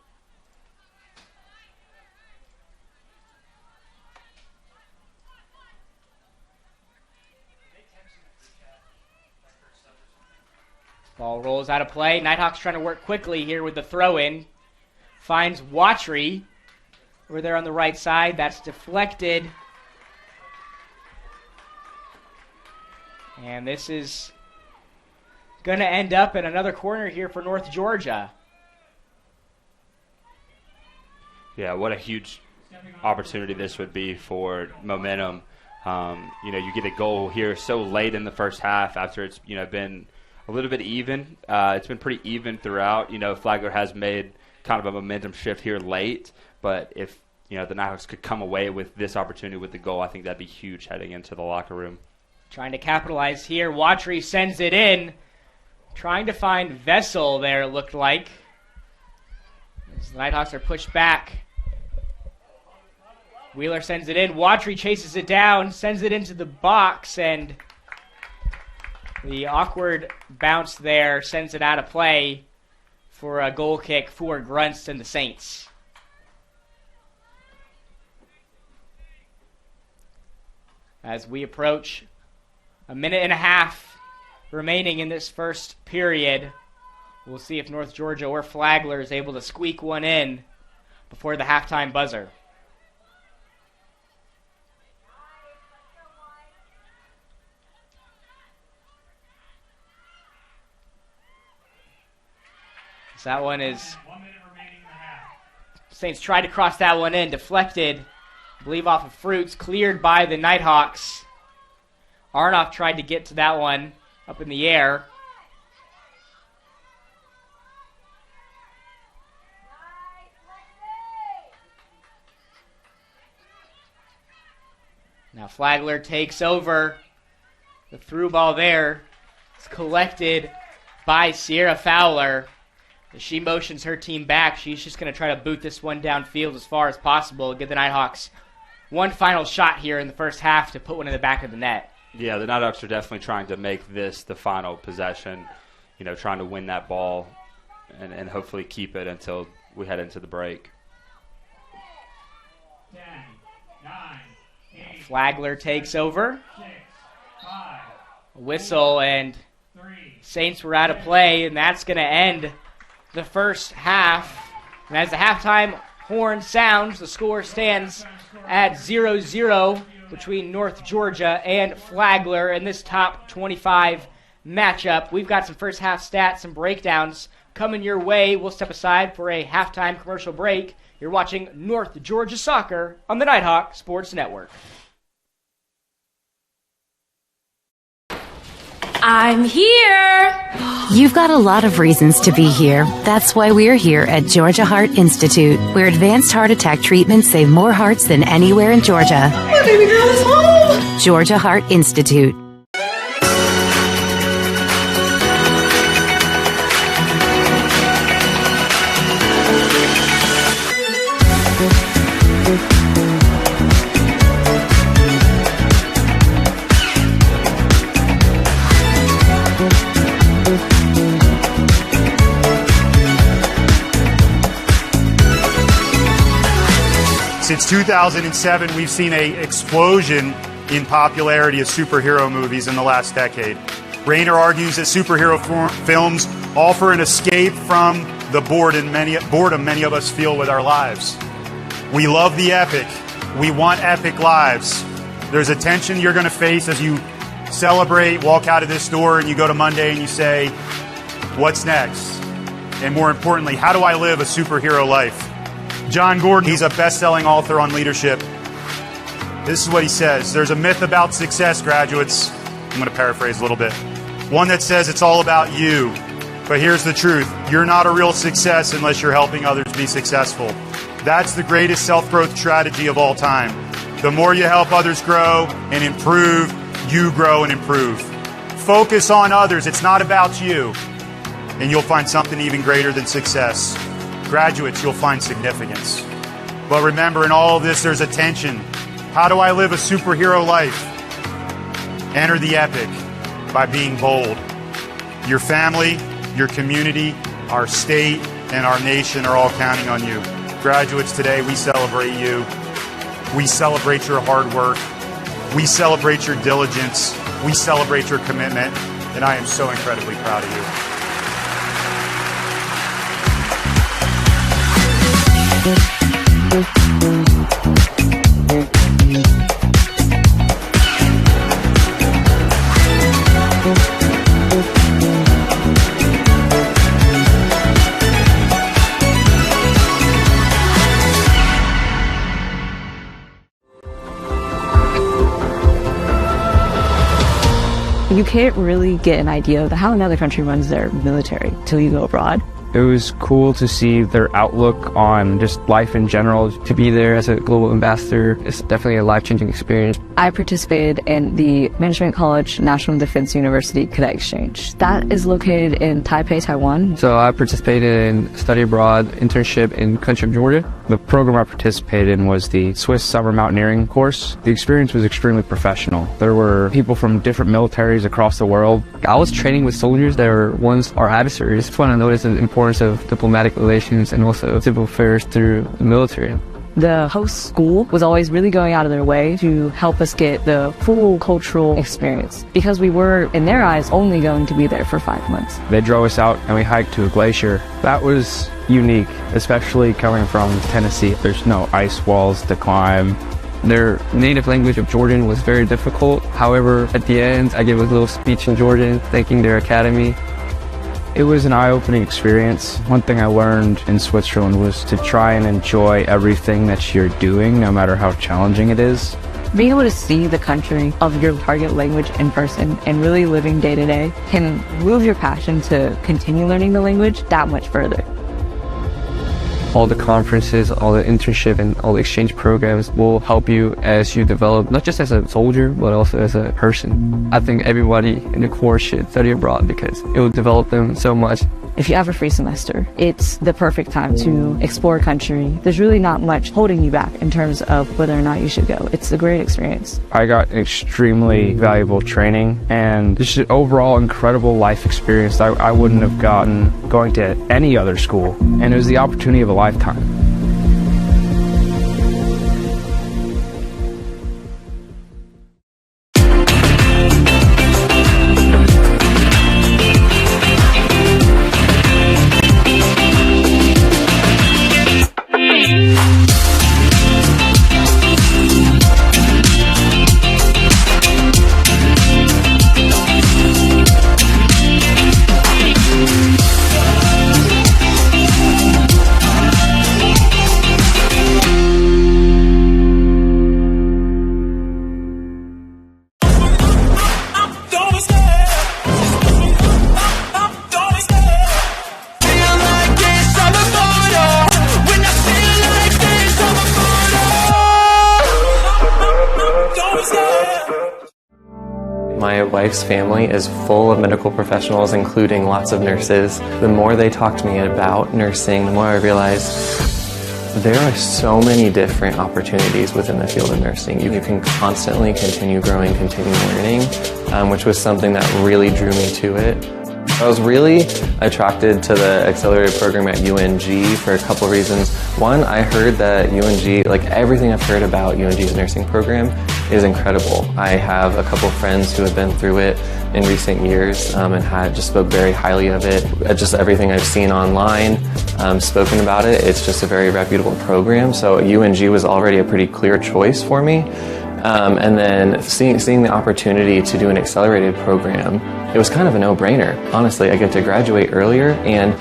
Ball rolls out of play. Nighthawks trying to work quickly here with the throw-in. Finds Watry over there on the right side. That's deflected. And this is going to end up in another corner here for North Georgia. Yeah, what a huge opportunity this would be for momentum. You get a goal here so late in the first half after it's been a little bit even. It's been pretty even throughout. Flagler has made kind of a momentum shift here late, but if the Nighthawks could come away with this opportunity with the goal, I think that'd be huge heading into the locker room. Trying to capitalize here. Watry sends it in. Trying to find Vessel there, it looked like. As the Nighthawks are pushed back. Wheeler sends it in. Watry chases it down, sends it into the box, and the awkward bounce there sends it out of play for a goal kick for Grunts and the Saints. As we approach a minute and a half remaining in this first period, we'll see if North Georgia or Flagler is able to squeak one in before the halftime buzzer. So that one is... 1 minute remaining in the half. Saints tried to cross that one in, deflected, I believe off of Fruits, cleared by the Nighthawks. Arnoff tried to get to that one up in the air. Now Flagler takes over. The through ball there is collected by Sierra Fowler. As she motions her team back, she's just going to try to boot this one downfield as far as possible, give the Nighthawks one final shot here in the first half to put one in the back of the net. Yeah, the Nighthawks are definitely trying to make this the final possession, trying to win that ball and hopefully keep it until we head into the break. 10, 9, 8, Flagler takes over. 6, 5, A whistle, and 3. Saints were out of play, and that's going to end the first half. And as the halftime horn sounds, the score stands at 0-0 between North Georgia and Flagler in this top 25 matchup. We've got some first half stats, some breakdowns coming your way. We'll step aside for a halftime commercial break. You're watching North Georgia Soccer on the Nighthawk Sports Network. I'm here. You've got a lot of reasons to be here. That's why we're here at Georgia Heart Institute, where advanced heart attack treatments save more hearts than anywhere in Georgia. My baby girl is home. Georgia Heart Institute. Since 2007, we've seen an explosion in popularity of superhero movies in the last decade. Rayner argues that superhero films offer an escape from the boredom many of us feel with our lives. We love the epic. We want epic lives. There's a tension you're going to face as you celebrate, walk out of this door, and you go to Monday and you say, what's next? And more importantly, how do I live a superhero life? John Gordon, he's a best-selling author on leadership. This is what he says. There's a myth about success, graduates. I'm going to paraphrase a little bit. One that says it's all about you. But here's the truth. You're not a real success unless you're helping others be successful. That's the greatest self-growth strategy of all time. The more you help others grow and improve, you grow and improve. Focus on others. It's not about you. And you'll find something even greater than success. Graduates, you'll find significance. But remember, in all of this, there's a tension. How do I live a superhero life? Enter the epic by being bold. Your family, your community, our state, and our nation are all counting on you. Graduates, today we celebrate you. We celebrate your hard work. We celebrate your diligence. We celebrate your commitment. And I am so incredibly proud of you. You can't really get an idea of how another country runs their military till you go abroad. It was cool to see their outlook on just life in general. To be there as a global ambassador is definitely a life-changing experience. I participated in the Management College National Defense University Cadet Exchange. That is located in Taipei, Taiwan. So I participated in study abroad internship in country of Georgia. The program I participated in was the Swiss Summer Mountaineering course. The experience was extremely professional. There were people from different militaries across the world. I was training with soldiers that were once our adversaries. It's fun to notice the importance of diplomatic relations and also civil affairs through the military. The host school was always really going out of their way to help us get the full cultural experience because we were, in their eyes, only going to be there for 5 months. They drove us out and we hiked to a glacier. That was unique, especially coming from Tennessee. There's no ice walls to climb. Their native language of Georgian was very difficult. However, at the end, I gave a little speech in Georgian, thanking their academy. It was an eye-opening experience. One thing I learned in Switzerland was to try and enjoy everything that you're doing, no matter how challenging it is. Being able to see the country of your target language in person and really living day to day can move your passion to continue learning the language that much further. All the conferences, all the internship, and all the exchange programs will help you as you develop, not just as a soldier, but also as a person. I think everybody in the Corps should study abroad because it will develop them so much. If you have a free semester, it's the perfect time to explore a country. There's really not much holding you back in terms of whether or not you should go. It's a great experience. I got extremely valuable training and just an overall incredible life experience I wouldn't have gotten going to any other school. And it was the opportunity of a lifetime. My wife's family is full of medical professionals, including lots of nurses. The more they talk to me about nursing, the more I realize there are so many different opportunities within the field of nursing. You can constantly continue growing, continue learning, which was something that really drew me to it. I was really attracted to the accelerated program at UNG for a couple of reasons. One, I heard that UNG, like everything I've heard about UNG's nursing program is incredible. I have a couple of friends who have been through it in recent years and had just spoke very highly of it. Just everything I've seen online, spoken about it, it's just a very reputable program. So UNG was already a pretty clear choice for me. And then seeing the opportunity to do an accelerated program, it was kind of a no-brainer. Honestly, I get to graduate earlier, and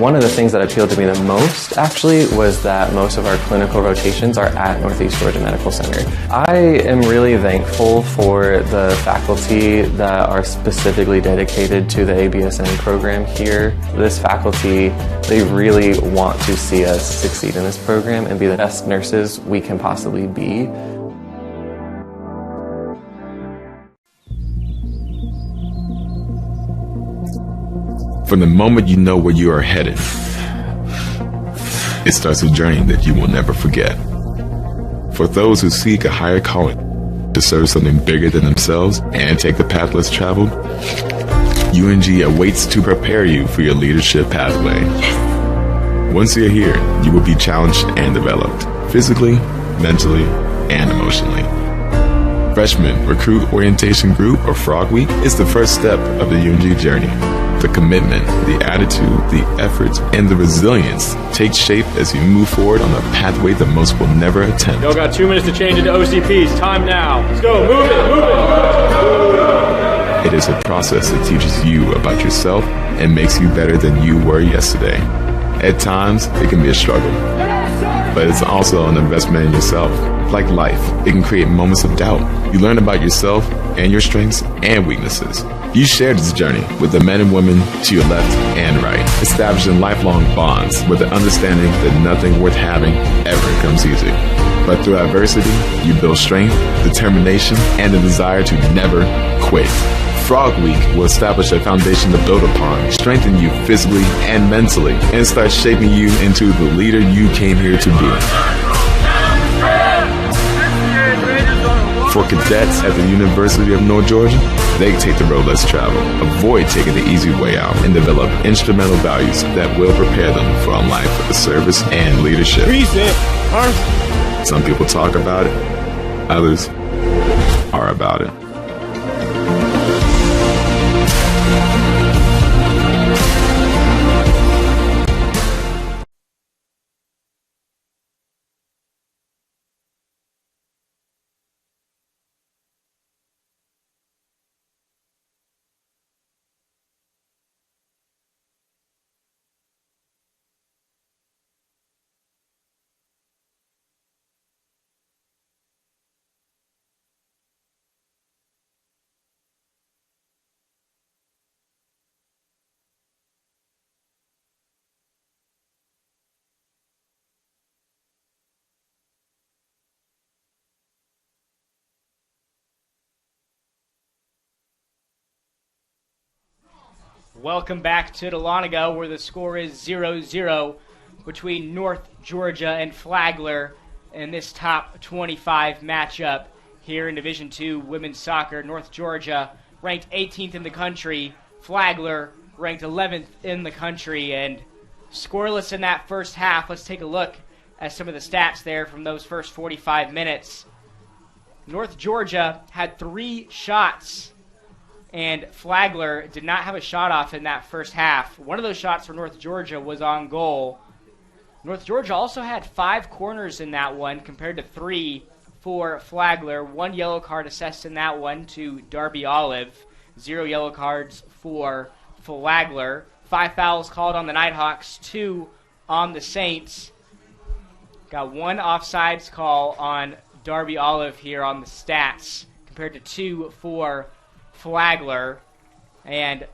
one of the things that appealed to me the most, actually, was that most of our clinical rotations are at Northeast Georgia Medical Center. I am really thankful for the faculty that are specifically dedicated to the ABSN program here. This faculty, they really want to see us succeed in this program and be the best nurses we can possibly be. From the moment you know where you are headed, it starts a journey that you will never forget. For those who seek a higher calling, to serve something bigger than themselves and take the path less traveled, UNG awaits to prepare you for your leadership pathway. Once you're here, you will be challenged and developed, physically, mentally, and emotionally. Freshman Recruit Orientation Group, or Frog Week, is the first step of the UNG journey. The commitment, the attitude, the effort, and the resilience take shape as you move forward on a pathway that most will never attempt. Y'all got 2 minutes to change into OCPs. Time now. Let's go. Move it. It is a process that teaches you about yourself and makes you better than you were yesterday. At times, it can be a struggle, but it's also an investment in yourself. Like life, it can create moments of doubt. You learn about yourself and your strengths and weaknesses. You share this journey with the men and women to your left and right, establishing lifelong bonds with the understanding that nothing worth having ever comes easy. But through adversity, you build strength, determination, and the desire to never quit. Frog Week will establish a foundation to build upon, strengthen you physically and mentally, and start shaping you into the leader you came here to be. For cadets at the University of North Georgia, they take the road less traveled, avoid taking the easy way out, and develop instrumental values that will prepare them for a life of service and leadership. Some people talk about it, others are about it. Welcome back to Dahlonega, where the score is 0-0 between North Georgia and Flagler in this top 25 matchup here in Division II women's soccer. North Georgia ranked 18th in the country, Flagler ranked 11th in the country, and scoreless in that first half. Let's take a look at some of the stats there from those first 45 minutes. North Georgia had 3 shots, and Flagler did not have a shot off in that first half. One of those shots for North Georgia was on goal. North Georgia also had 5 corners in that one compared to 3 for Flagler. 1 yellow card assessed in that one to Darby Olive. 0 yellow cards for Flagler. 5 fouls called on the Nighthawks, 2 on the Saints. Got 1 offsides call on Darby Olive here on the stats compared to 2 for Flagler. And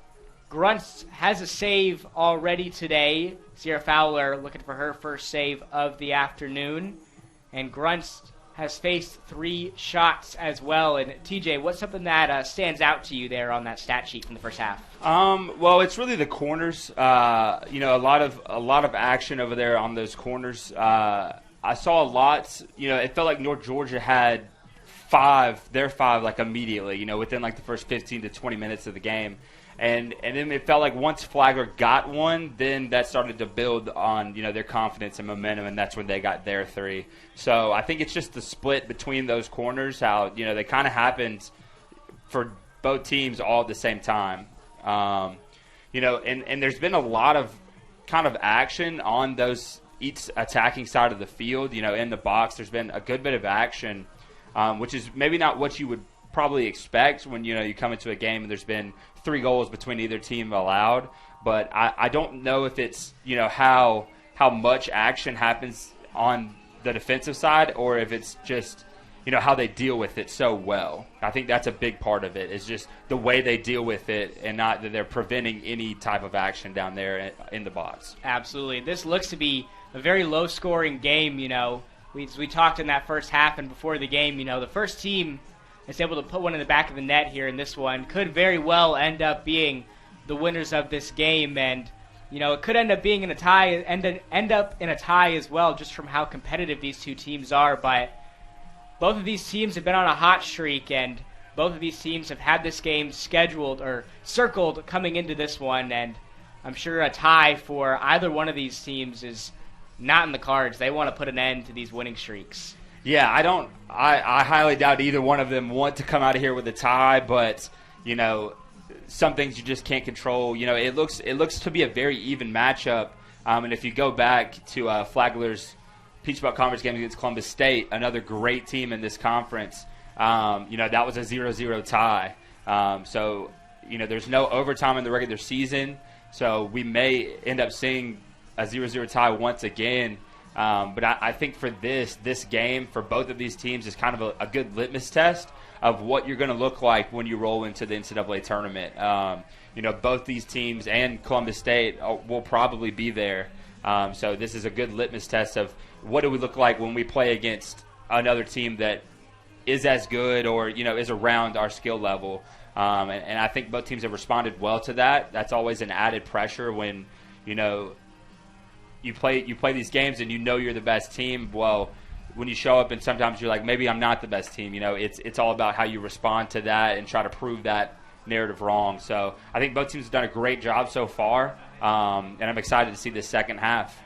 Grunts has a save already today. Sierra Fowler looking for her first save of the afternoon. And Grunts has faced 3 shots as well. And TJ, what's something that stands out to you there on that stat sheet from the first half? Well, it's really the corners. A lot of action over there on those corners. I saw a lot. It felt like North Georgia had 5 like immediately, within like the first 15 to 20 minutes of the game. And then it felt like once Flagler got one, then that started to build on, their confidence and momentum, and that's when they got their 3. So I think it's just the split between those corners, how, they kind of happened for both teams all at the same time. And there's been a lot of kind of action on those each attacking side of the field, in the box. There's been a good bit of action, which is maybe not what you would probably expect when, you come into a game and there's been 3 goals between either team allowed. But I don't know if it's, how much action happens on the defensive side or if it's just, how they deal with it so well. I think that's a big part of it, is just the way they deal with it and not that they're preventing any type of action down there in the box. Absolutely. This looks to be a very low-scoring game, We talked in that first half and before the game, the first team is able to put one in the back of the net here in this one could very well end up being the winners of this game. And, it could end up being in a tie and end up in a tie as well, just from how competitive these two teams are. But both of these teams have been on a hot streak, and both of these teams have had this game scheduled or circled coming into this one, and I'm sure a tie for either one of these teams is not in the cards. They want to put an end to these winning streaks. Yeah, I highly doubt either one of them want to come out of here with a tie, but, some things you just can't control. It looks to be a very even matchup, and if you go back to Flagler's Peach Belt Conference game against Columbus State, another great team in this conference. That was a 0-0 tie. So, there's no overtime in the regular season. So we may end up seeing a 0-0 tie once again. But I think for this game, for both of these teams, is kind of a good litmus test of what you're going to look like when you roll into the NCAA tournament. Both these teams and Columbus State will probably be there. So this is a good litmus test of what do we look like when we play against another team that is as good or, is around our skill level. And I think both teams have responded well to that. That's always an added pressure when, you play these games and you're the best team. Well, when you show up and sometimes you're like, maybe I'm not the best team, it's all about how you respond to that and try to prove that narrative wrong. So I think both teams have done a great job so far, and I'm excited to see the second half.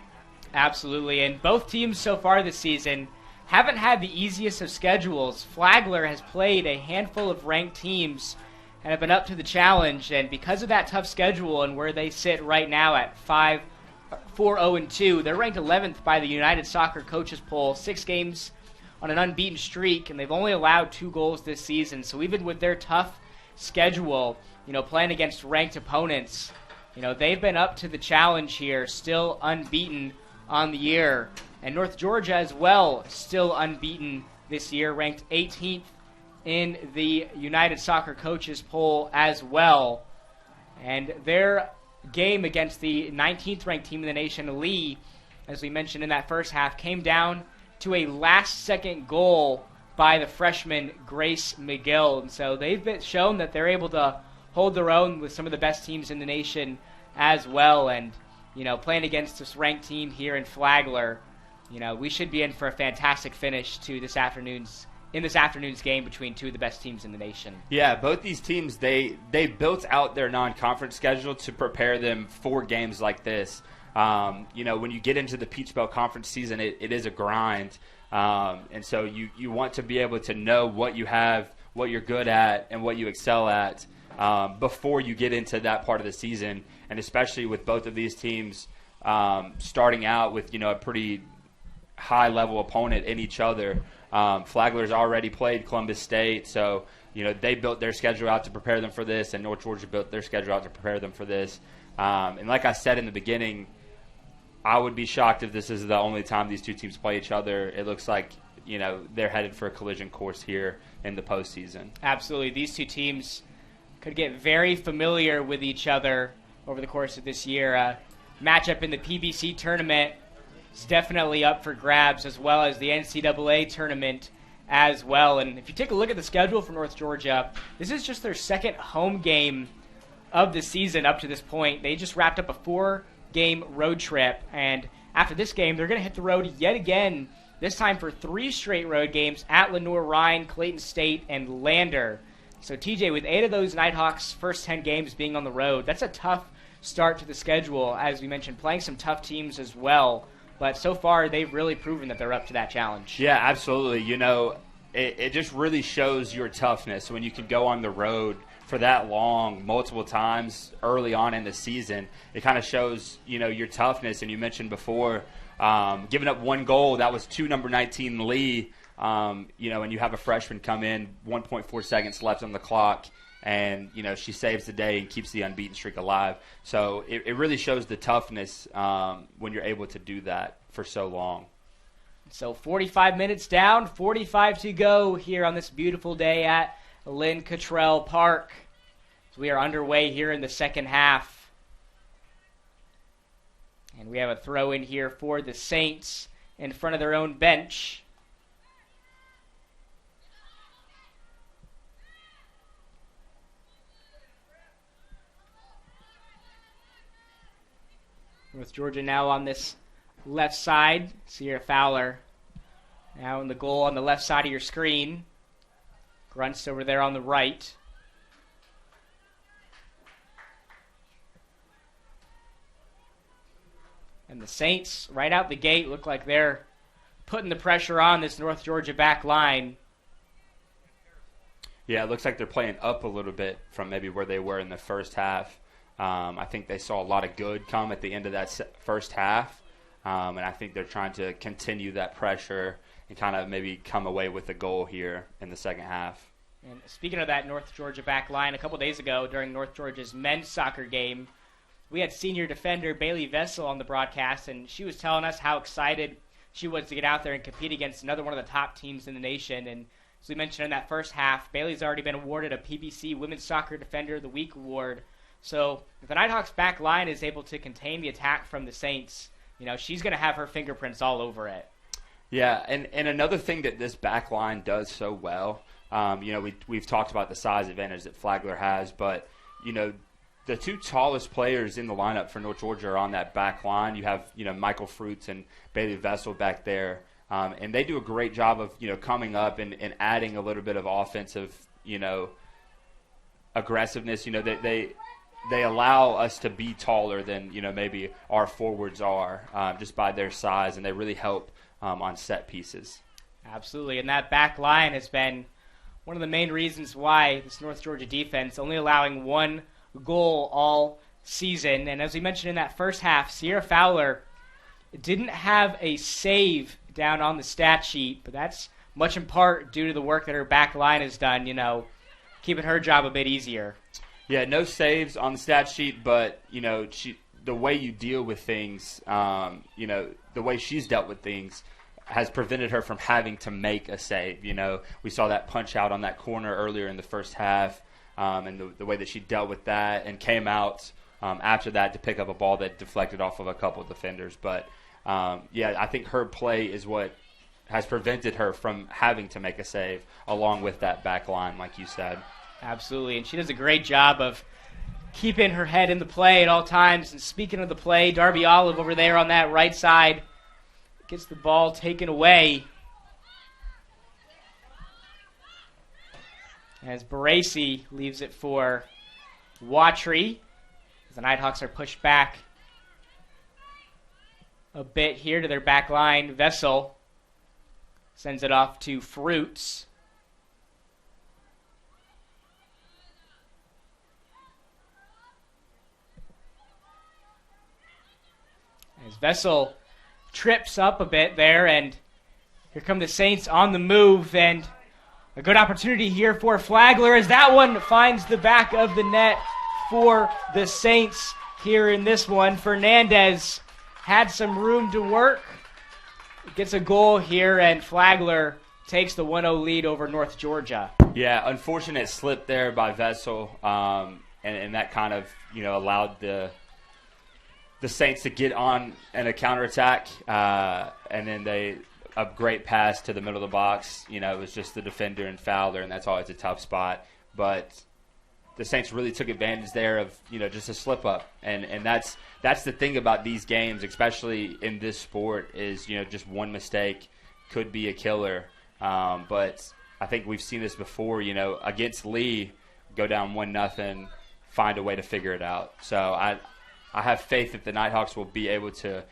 Absolutely, and both teams so far this season haven't had the easiest of schedules. Flagler has played a handful of ranked teams and have been up to the challenge, and because of that tough schedule and where they sit right now at 4-0-2, they're ranked 11th by the United Soccer Coaches Poll, 6 games on an unbeaten streak, and they've only allowed 2 goals this season. So even with their tough schedule, playing against ranked opponents, they've been up to the challenge here, still unbeaten on the year. And North Georgia as well, still unbeaten this year, ranked 18th in the United Soccer Coaches Poll as well. And their game against the 19th ranked team in the nation, Lee, as we mentioned in that first half, came down to a last-second goal by the freshman Grace McGill. And so they've shown that they're able to hold their own with some of the best teams in the nation as well. And, playing against this ranked team here in Flagler, we should be in for a fantastic finish to this afternoon's game between two of the best teams in the nation. Yeah, both these teams, they built out their non-conference schedule to prepare them for games like this. When you get into the Peach Belt Conference season, it is a grind. And so you want to be able to know what you have, what you're good at, and what you excel at before you get into that part of the season. And especially with both of these teams starting out with, a pretty high-level opponent in each other. Flagler's already played Columbus State, so they built their schedule out to prepare them for this, and North Georgia built their schedule out to prepare them for this. And like I said in the beginning, I would be shocked if this is the only time these two teams play each other. It looks like they're headed for a collision course here in the postseason. Absolutely, these two teams could get very familiar with each other over the course of this year. Matchup in the PBC tournament is definitely up for grabs, as well as the NCAA tournament as well. And if you take a look at the schedule for North Georgia, this is just their second home game of the season up to this point. They just wrapped up a 4-game road trip, and after this game, they're going to hit the road yet again, this time for 3 straight road games at Lenoir-Rhyne, Clayton State, and Lander. So TJ, with 8 of those Nighthawks' first 10 games being on the road, that's a tough start to the schedule, as we mentioned, playing some tough teams as well. But so far, they've really proven that they're up to that challenge. Yeah, absolutely. You know, it just really shows your toughness when you can go on the road for that long, multiple times early on in the season. It kind of shows, you know, your toughness. And you mentioned before, giving up 1 goal, that was to number 19 Lee. You know, and you have a freshman come in, 1.4 seconds left on the clock, and, you know, she saves the day and keeps the unbeaten streak alive. So it really shows the toughness when you're able to do that for so long. So 45 minutes down, 45 to go here on this beautiful day at Lynn Cottrell Park. So we are underway here in the second half. And we have a throw in here for the Saints in front of their own bench. North Georgia now on this left side. Sierra Fowler now in the goal on the left side of your screen. Grunts over there on the right. And the Saints, right out the gate, look like they're putting the pressure on this North Georgia back line. Yeah, it looks like they're playing up a little bit from maybe where they were in the first half. I think they saw a lot of good come at the end of that first half, and I think they're trying to continue that pressure and kind of maybe come away with a goal here in the second half. And speaking of that North Georgia back line, a couple days ago during North Georgia's men's soccer game, we had senior defender Bailey Vessel on the broadcast, and she was telling us how excited she was to get out there and compete against another one of the top teams in the nation. And as we mentioned in that first half, Bailey's already been awarded a PBC Women's Soccer Defender of the Week award. So if the Nighthawks back line is able to contain the attack from the Saints, you know, she's going to have her fingerprints all over it. Yeah, and another thing that this back line does so well, you know, we've talked about the size advantage that Flagler has, but, you know, the 2 tallest players in the lineup for North Georgia are on that back line. You have, you know, Michael Fruits and Bailey Vessel back there, and they do a great job of, you know, coming up and adding a little bit of offensive, you know, aggressiveness. You know, they allow us to be taller than, you know, maybe our forwards are just by their size, and they really help on set pieces. Absolutely, and that back line has been one of the main reasons why this North Georgia defense only allowing 1 goal all season. And as we mentioned in that first half, Sierra Fowler didn't have a save down on the stat sheet, but that's much in part due to the work that her back line has done, you know, keeping her job a bit easier. Yeah, no saves on the stat sheet, but, you know, the way you deal with things, you know, the way she's dealt with things has prevented her from having to make a save. You know, we saw that punch out on that corner earlier in the first half, and the way that she dealt with that and came out after that to pick up a ball that deflected off of a couple of defenders. But, yeah, I think her play is what has prevented her from having to make a save along with that back line, like you said. Absolutely, and she does a great job of keeping her head in the play at all times. And speaking of the play, Darby Olive over there on that right side gets the ball taken away. As Baracey leaves it for Watry. The Nighthawks are pushed back a bit here to their back line. Vessel sends it off to Fruits. As Vessel trips up a bit there, and here come the Saints on the move, and a good opportunity here for Flagler as that one finds the back of the net for the Saints here in this one. Fernandez had some room to work, gets a goal here, and Flagler takes the 1-0 lead over North Georgia. Yeah, unfortunate slip there by Vessel, and that kind of, you know, allowed the Saints to get on in a counterattack, and then a great pass to the middle of the box. You know, it was just the defender and Fowler, and that's always a tough spot. But the Saints really took advantage there of, you know, just a slip up, and that's the thing about these games, especially in this sport, is, you know, just one mistake could be a killer. But I think we've seen this before, against Lee, go down 1-0, find a way to figure it out. So I have faith that the Nighthawks will be able to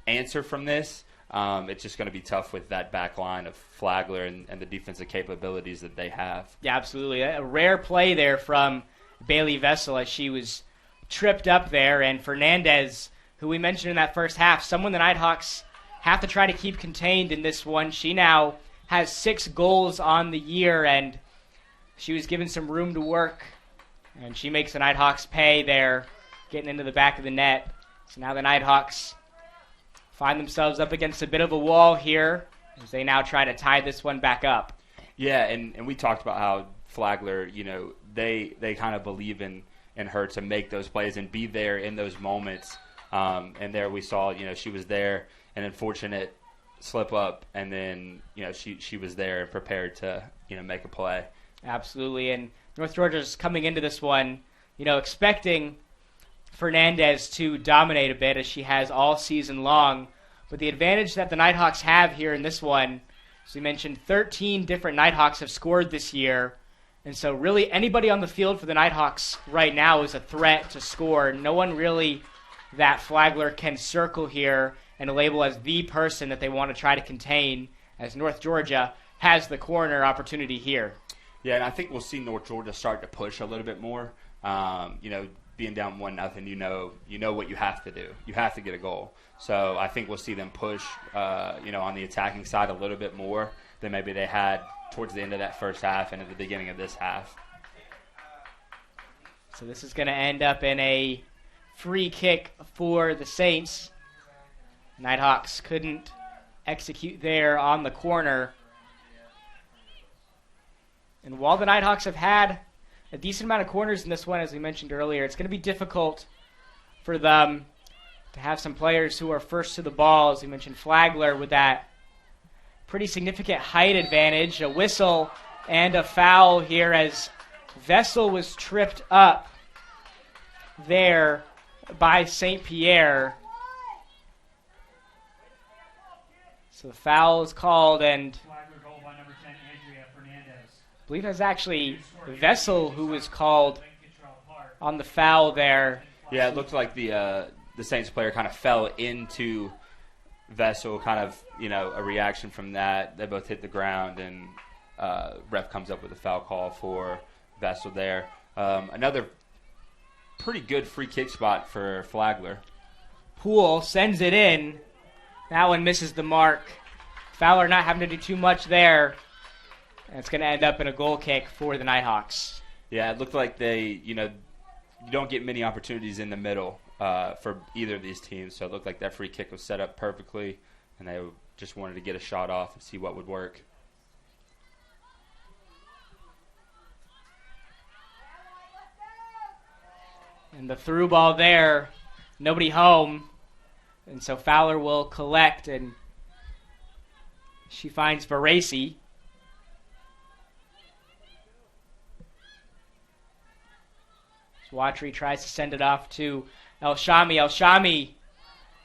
answer from this. It's just going to be tough with that back line of Flagler and the defensive capabilities that they have. Yeah, absolutely. A rare play there from Bailey Vessel as she was tripped up there. And Fernandez, who we mentioned in that first half, someone the Nighthawks have to try to keep contained in this one. She now has 6 goals on the year, and she was given some room to work. And she makes the Nighthawks pay there, getting into the back of the net. So now the Nighthawks find themselves up against a bit of a wall here as they now try to tie this one back up. Yeah, and we talked about how Flagler, they kind of believe in her to make those plays and be there in those moments. And there we saw, she was there, an unfortunate slip up, and then, she was there and prepared to, make a play. Absolutely, and North Georgia's coming into this one, expecting Fernandez to dominate a bit as she has all season long. But the advantage that the Nighthawks have here in this one, as we mentioned, 13 different Nighthawks have scored this year. And so really anybody on the field for the Nighthawks right now is a threat to score. No one really that Flagler can circle here and label as the person that they want to try to contain, as North Georgia has the corner opportunity here. Yeah, and I think we'll see North Georgia start to push a little bit more. Being down 1-0, you know what you have to do. You have to get a goal. So I think we'll see them push, on the attacking side a little bit more than maybe they had towards the end of that first half and at the beginning of this half. So this is going to end up in a free kick for the Saints. Nighthawks couldn't execute there on the corner. And while the Nighthawks have had a decent amount of corners in this one, as we mentioned earlier, it's going to be difficult for them to have some players who are first to the ball. As we mentioned, Flagler with that pretty significant height advantage. A whistle and a foul here as Vessel was tripped up there by St. Pierre. So the foul is called, and Flagler goal by number 10, Andrea Fernandez. I believe it was actually Vessel who was called on the foul there. Yeah, it looked like the Saints player kind of fell into Vessel, kind of, a reaction from that. They both hit the ground, and ref comes up with a foul call for Vessel there. Another pretty good free kick spot for Flagler. Poole sends it in. That one misses the mark. Fowler not having to do too much there. And it's going to end up in a goal kick for the Nighthawks. Yeah, it looked like they, you don't get many opportunities in the middle for either of these teams. So it looked like that free kick was set up perfectly, and they just wanted to get a shot off and see what would work. And the through ball there, nobody home. And so Fowler will collect, and she finds Varese. Swatry tries to send it off to El Shami. El Shami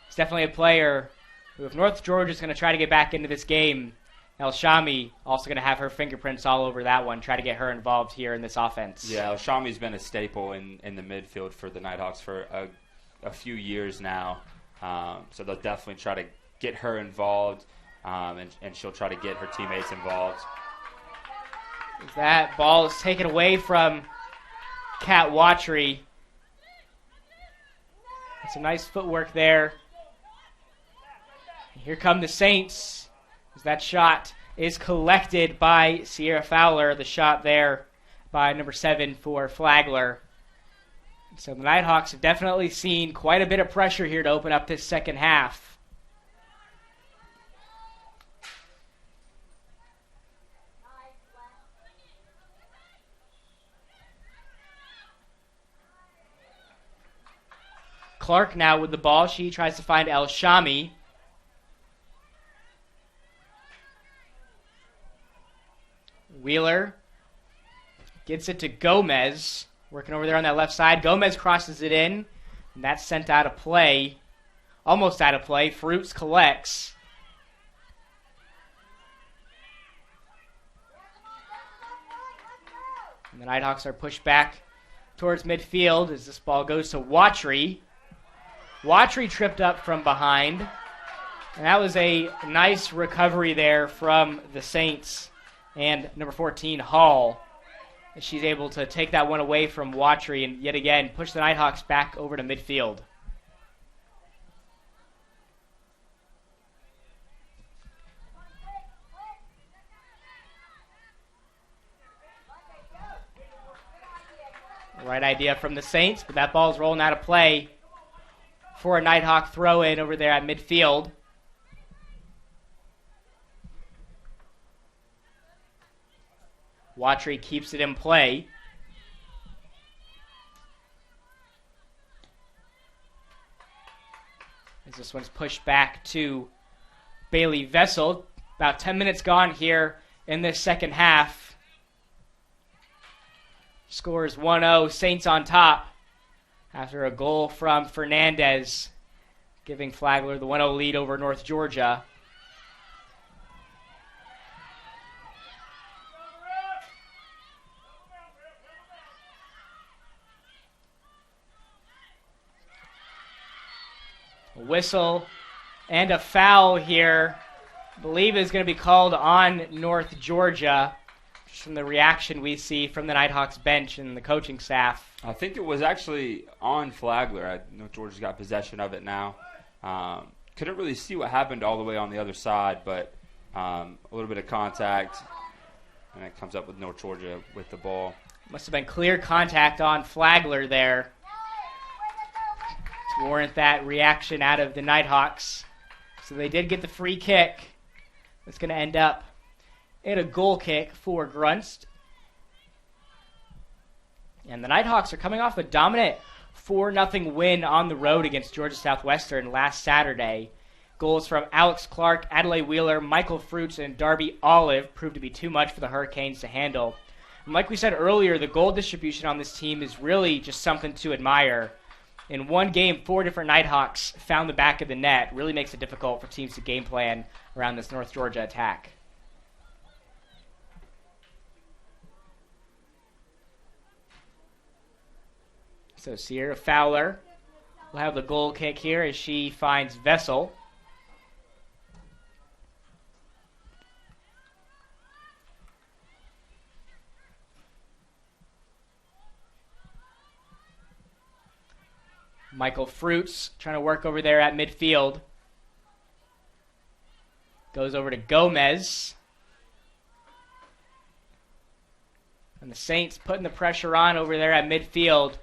is definitely a player who, if North Georgia is going to try to get back into this game, El Shami also going to have her fingerprints all over that one, try to get her involved here in this offense. Yeah, El Shami's been a staple in the midfield for the Nighthawks for a few years now. So they'll definitely try to get her involved, and she'll try to get her teammates involved. That ball is taken away from Kat Watry. Some nice footwork there. Here come the Saints. As that shot is collected by Sierra Fowler. The shot there by number 7 for Flagler. So the Nighthawks have definitely seen quite a bit of pressure here to open up this second half. Clark now with the ball. She tries to find El Shami. Wheeler gets it to Gomez. Working over there on that left side. Gomez crosses it in, and that's sent out of play. Almost out of play. Fruits collects. And the Nighthawks are pushed back towards midfield as this ball goes to Watry. Watry tripped up from behind. And that was a nice recovery there from the Saints and number 14, Hall. She's able to take that one away from Watry and yet again push the Nighthawks back over to midfield. Right idea from the Saints, but that ball's rolling out of play for a Nighthawk throw-in over there at midfield. Watry keeps it in play. As this one's pushed back to Bailey Vessel. About 10 minutes gone here in this second half. Scores 1-0, Saints on top after a goal from Fernandez, giving Flagler the 1-0 lead over North Georgia. A whistle and a foul here, I believe is going to be called on North Georgia. From the reaction we see from the Nighthawks bench and the coaching staff. I think it was actually on Flagler. I know Georgia's got possession of it now. Couldn't really see what happened all the way on the other side, but a little bit of contact, and it comes up with North Georgia with the ball. Must have been clear contact on Flagler there to warrant that reaction out of the Nighthawks. So they did get the free kick. It's going to end up in a goal kick for Grunst. And the Nighthawks are coming off a dominant 4-0 win on the road against Georgia Southwestern last Saturday. Goals from Alex Clark, Adelaide Wheeler, Michael Fruits, and Darby Olive proved to be too much for the Hurricanes to handle. And like we said earlier, the goal distribution on this team is really just something to admire. In one game, 4 different Nighthawks found the back of the net. Really makes it difficult for teams to game plan around this North Georgia attack. So Sierra Fowler will have the goal kick here as she finds Vessel. Michael Fruits trying to work over there at midfield. Goes over to Gomez. And the Saints putting the pressure on over there at midfield,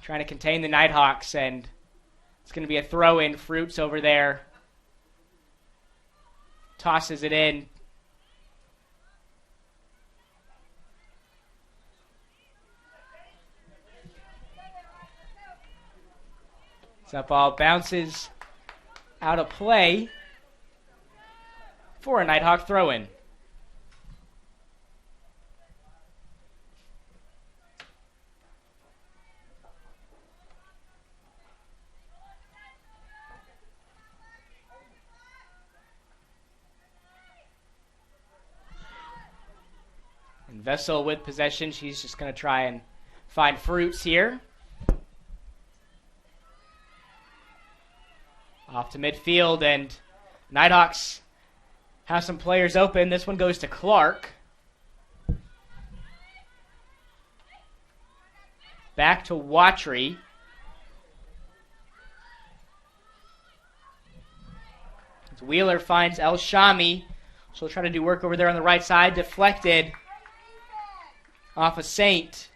trying to contain the Nighthawks, and it's going to be a throw-in. Fruits over there tosses it in. So that ball bounces out of play for a Nighthawk throw-in. And Vessel with possession. She's just going to try and find Fruits here. Off to midfield, and Nighthawks have some players open. This one goes to Clark. Back to Watry. As Wheeler finds El Shami. She'll try to do work over there on the right side. Deflected off a Saint.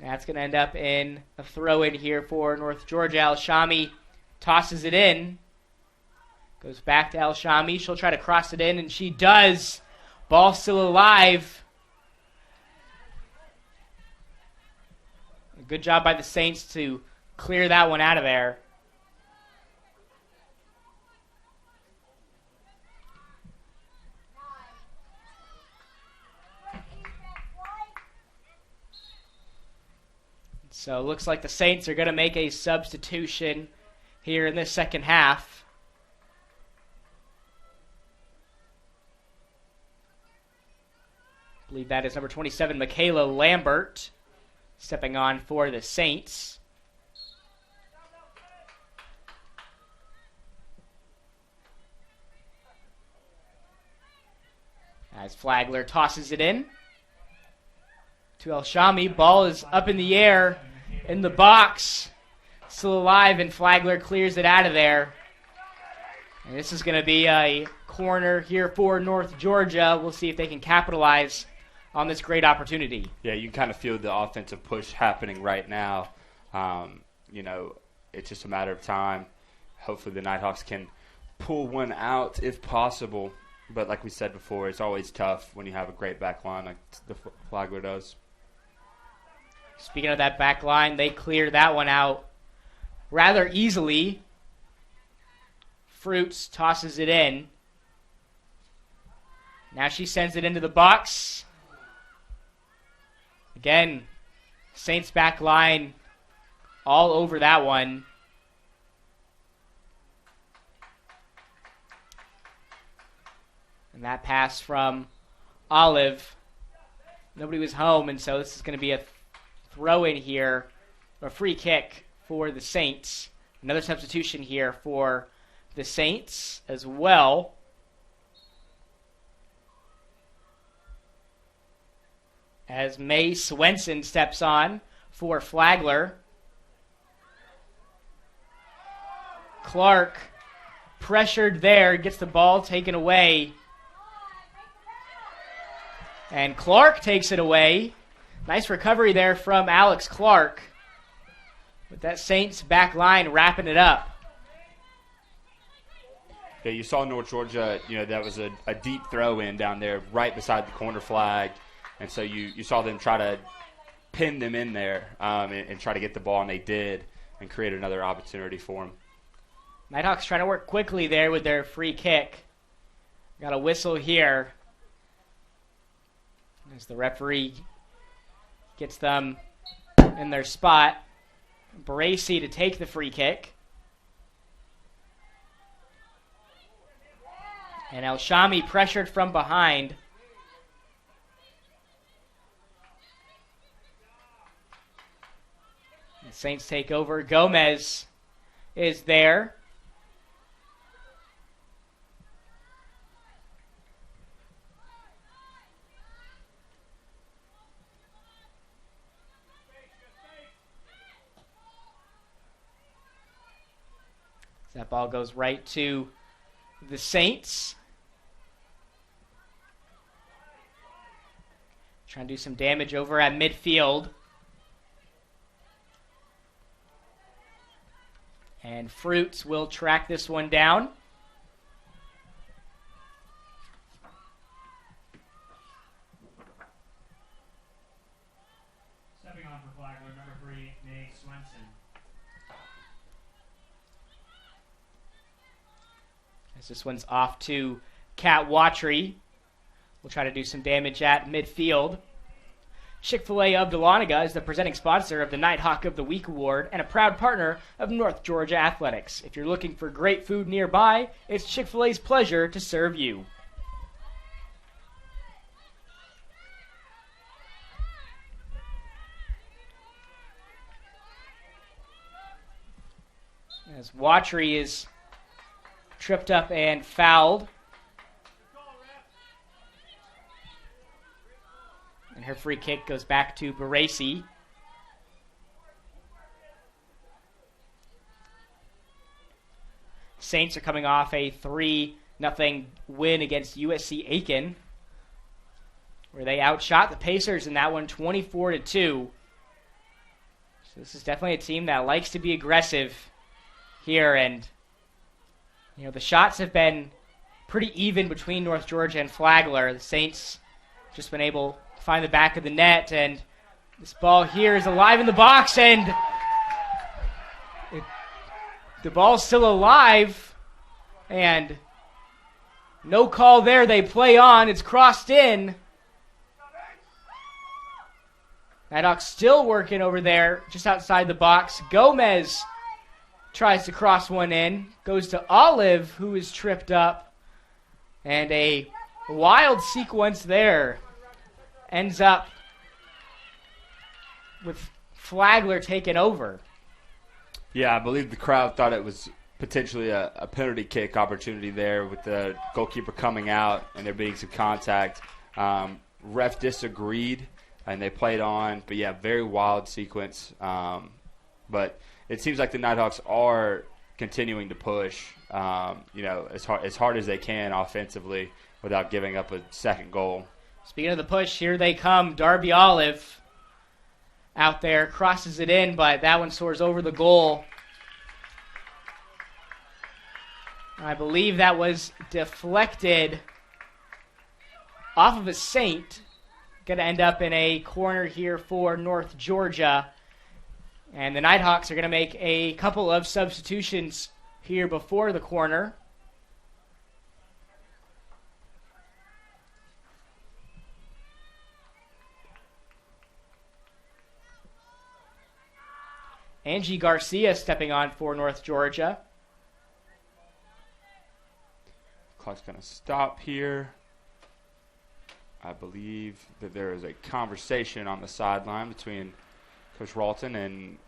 That's going to end up in a throw-in here for North Georgia. El Shami tosses it in. Goes back to El Shami. She'll try to cross it in, and she does. Ball still alive. Good job by the Saints to clear that one out of there. So it looks like the Saints are going to make a substitution here in this second half. I believe that is number 27, Michaela Lambert, stepping on for the Saints. As Flagler tosses it in to El Shami. Ball is up in the air in the box. Still alive, and Flagler clears it out of there. And this is going to be a corner here for North Georgia. We'll see if they can capitalize on this great opportunity. Yeah, you kind of feel the offensive push happening right now. It's just a matter of time. Hopefully the Nighthawks can pull one out if possible. But like we said before, it's always tough when you have a great back line like the Flagler does. Speaking of that back line, they cleared that one out rather easily. Fruits tosses it in. Now she sends it into the box. Again, Saints back line all over that one. And that pass from Olive. Nobody was home, and so this is going to be a throw-in here, a free kick for the Saints. Another substitution here for the Saints as well. As May Swenson steps on for Flagler. Clark pressured there, gets the ball taken away. And Clark takes it away. Nice recovery there from Alex Clark. With that Saints back line wrapping it up. Yeah, you saw North Georgia, that was a deep throw-in down there right beside the corner flag. And so you saw them try to pin them in there and try to get the ball, and they did, and create another opportunity for them. Nighthawks trying to work quickly there with their free kick. Got a whistle here. As the referee gets them in their spot. Bracy to take the free kick. And El Shami pressured from behind. The Saints take over. Gomez is there. That ball goes right to the Saints. Trying to do some damage over at midfield. And Fruits will track this one down. Stepping on for Flagler, number 3, May Swenson. As this one's off to Kat Watry. We'll try to do some damage at midfield. Chick-fil-A of Dahlonega is the presenting sponsor of the Nighthawk of the Week Award and a proud partner of North Georgia Athletics. If you're looking for great food nearby, it's Chick-fil-A's pleasure to serve you. As Watry is tripped up and fouled. And her free kick goes back to Baresi. Saints are coming off a 3-0 win against USC Aiken, where they outshot the Pacers in that one 24-2. So this is definitely a team that likes to be aggressive here, and the shots have been pretty even between North Georgia and Flagler. The Saints just been able to find the back of the net, and this ball here is alive in the box, and the ball's still alive, and no call there. They play on. It's crossed in. Nighthawks still working over there just outside the box. Gomez tries to cross one in. Goes to Olive, who is tripped up. And a wild sequence there. ends up with Flagler taking over. Yeah, I believe the crowd thought it was potentially a penalty kick opportunity there with the goalkeeper coming out and there being some contact. Ref disagreed, and they played on. But, yeah, very wild sequence. But it seems like the Nighthawks are continuing to push, as hard as they can offensively without giving up a second goal. Speaking of the push, here they come. Darby Olive out there crosses it in, but that one soars over the goal. I believe that was deflected off of a Saint. Going to end up in a corner here for North Georgia. And the Nighthawks are going to make a couple of substitutions here before the corner. Angie Garcia stepping on for North Georgia. Clock's going to stop here. I believe that there is a conversation on the sideline between Coach Ralton and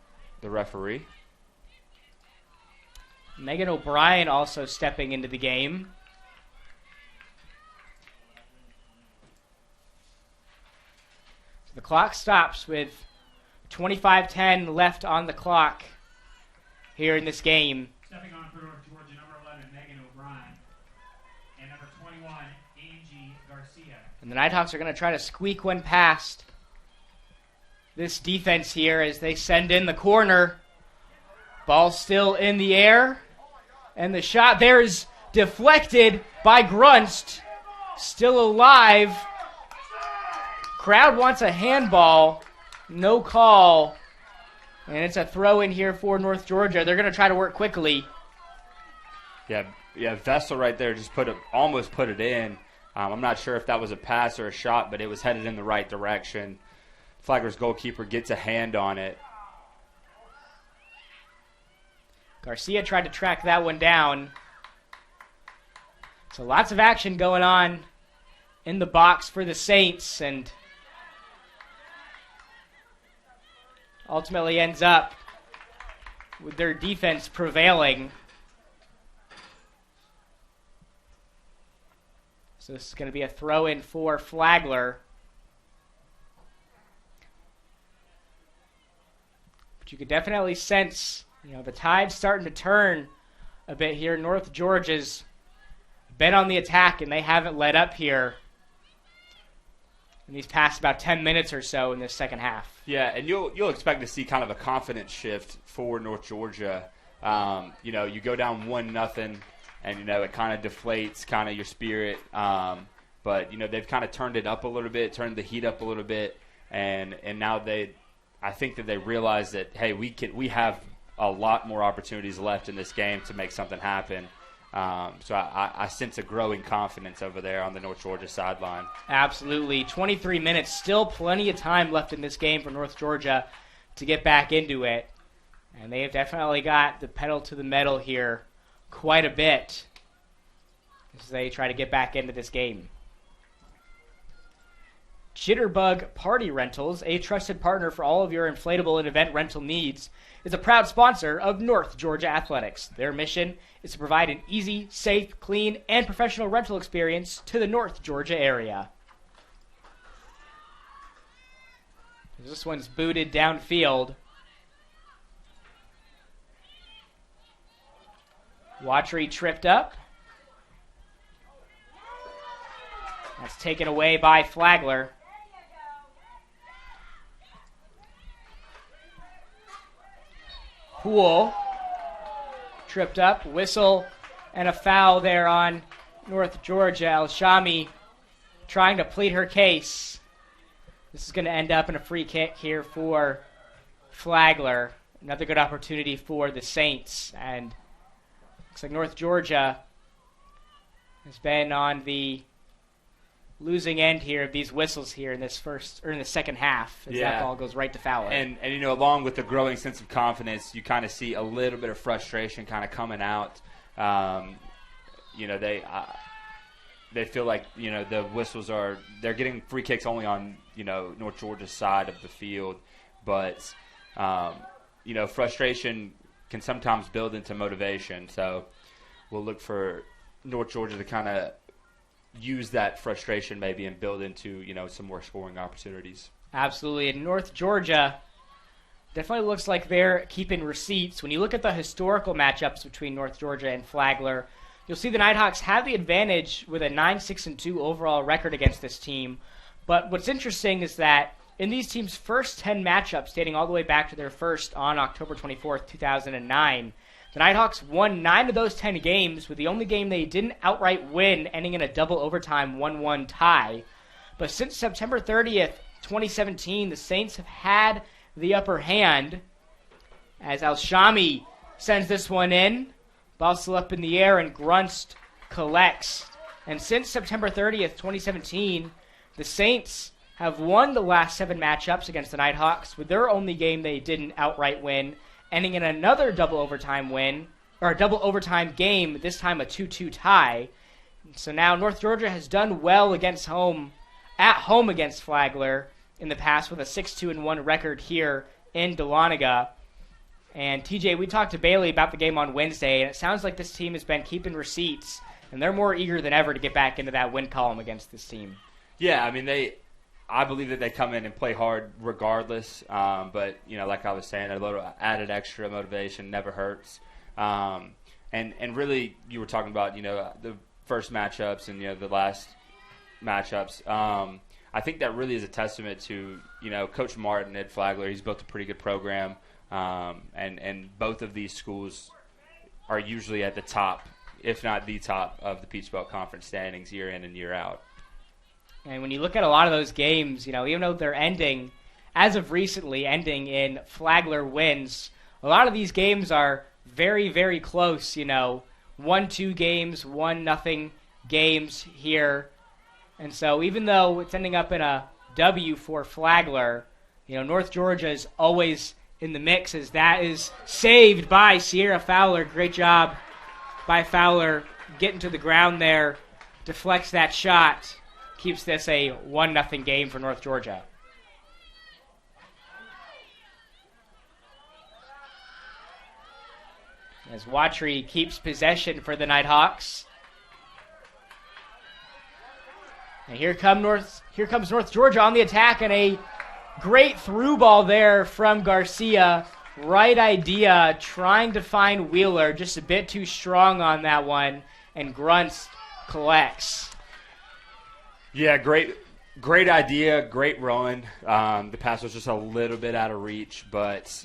the referee. Megan O'Brien also stepping into the game. So the clock stops with 25:10 left on the clock here in this game. Stepping on for North Georgia, number 11, Megan O'Brien. And number 21, Angie Garcia. And the Nighthawks are going to try to squeak one past this defense here as they send in the corner. Ball still in the air. And the shot there is deflected by Grunst. Still alive. Crowd wants a handball. No call. And it's a throw in here for North Georgia. They're going to try to work quickly. Yeah, Vessel right there just almost put it in. I'm not sure if that was a pass or a shot, but it was headed in the right direction. Flagler's goalkeeper gets a hand on it. Garcia tried to track that one down. So lots of action going on in the box for the Saints, and ultimately ends up with their defense prevailing. So this is going to be a throw-in for Flagler. But you could definitely sense, the tide's starting to turn a bit here. North Georgia's been on the attack, and they haven't let up here in these past about 10 minutes or so in this second half. Yeah, and you'll expect to see kind of a confidence shift for North Georgia. You go down 1-0, and it kind of deflates kind of your spirit. But they've kind of turned it up a little bit, turned the heat up a little bit, and now I think that they realize that, hey, we have a lot more opportunities left in this game to make something happen. So I sense a growing confidence over there on the North Georgia sideline. Absolutely. 23 minutes, still plenty of time left in this game for North Georgia to get back into it. And they have definitely got the pedal to the metal here quite a bit as they try to get back into this game. Jitterbug Party Rentals, a trusted partner for all of your inflatable and event rental needs, is a proud sponsor of North Georgia Athletics. Their mission is to provide an easy, safe, clean, and professional rental experience to the North Georgia area. This one's booted downfield. Watchery tripped up. That's taken away by Flagler. Poole tripped up, whistle, and a foul there on North Georgia. El-Shami trying to plead her case. This is going to end up in a free kick here for Flagler. Another good opportunity for the Saints. And looks like North Georgia has been on the losing end here of these whistles here in this in the second half as that ball goes right to Fowler. And along with the growing sense of confidence, you kind of see a little bit of frustration kind of coming out. they feel like, the whistles they're getting free kicks only on, North Georgia's side of the field. But, frustration can sometimes build into motivation. So we'll look for North Georgia to kind of use that frustration maybe and build into, some more scoring opportunities. Absolutely. And North Georgia definitely looks like they're keeping receipts. When you look at the historical matchups between North Georgia and Flagler, you'll see the Nighthawks have the advantage with a 9-6-2 overall record against this team. But what's interesting is that in these teams' first 10 matchups, dating all the way back to their first on October 24th, 2009, the Nighthawks won 9 of those 10 games, with the only game they didn't outright win ending in a double overtime 1-1 tie. But since September 30th, 2017, the Saints have had the upper hand as Al-Shami sends this one in. Ball still up in the air, and Grunst collects. And since September 30th, 2017, the Saints have won the last 7 matchups against the Nighthawks, with their only game they didn't outright win, ending in another double overtime win, or a double overtime game, this time a 2-2 tie. So now North Georgia has done well at home against Flagler in the past with a 6-2-1 record here in Dahlonega. And TJ, we talked to Bailey about the game on Wednesday, and it sounds like this team has been keeping receipts, and they're more eager than ever to get back into that win column against this team. Yeah, I mean, I believe that they come in and play hard regardless. But, like I was saying, a little added extra motivation never hurts. And really, you were talking about, the first matchups and, the last matchups. I think that really is a testament to, Coach Martin at Flagler. He's built a pretty good program. And both of these schools are usually at the top, if not the top, of the Peach Belt Conference standings year in and year out. And when you look at a lot of those games, even though they're ending in Flagler wins, a lot of these games are very, very close, 1-2 games, 1-0 games here. And so even though it's ending up in a W for Flagler, North Georgia is always in the mix, as that is saved by Sierra Fowler. Great job by Fowler getting to the ground there, deflects that shot, keeps this a 1-0 game for North Georgia. As Watry keeps possession for the Nighthawks. And here comes North Georgia on the attack, and a great through ball there from Garcia. Right idea, trying to find Wheeler, just a bit too strong on that one, and Grunst collects. Yeah, great idea, great run. The pass was just a little bit out of reach, but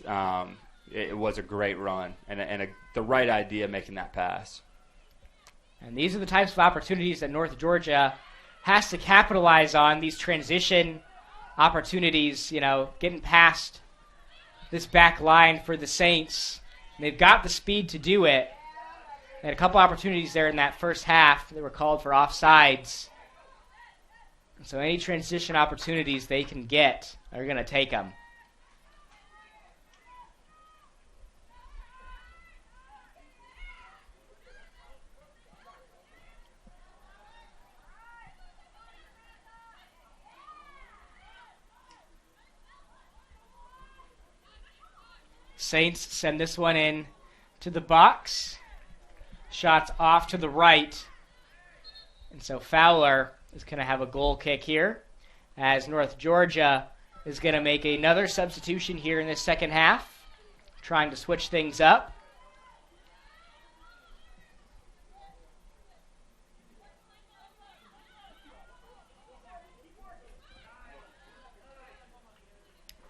it was a great run and the right idea making that pass. And these are the types of opportunities that North Georgia has to capitalize on, these transition opportunities, getting past this back line for the Saints. And they've got the speed to do it. They had a couple opportunities there in that first half. They were called for offsides. And so any transition opportunities they can get, they're going to take them. Saints send this one in to the box. Shots off to the right. And so Fowler is going to have a goal kick here, as North Georgia is going to make another substitution here in the second half, trying to switch things up.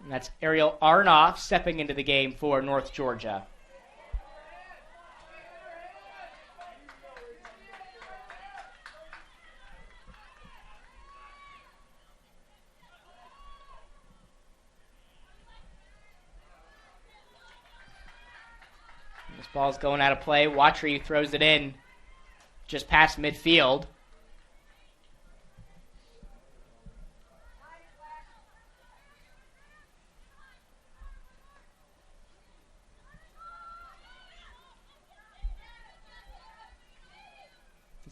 And that's Ariel Arnoff stepping into the game for North Georgia. This ball's going out of play. Watry throws it in just past midfield.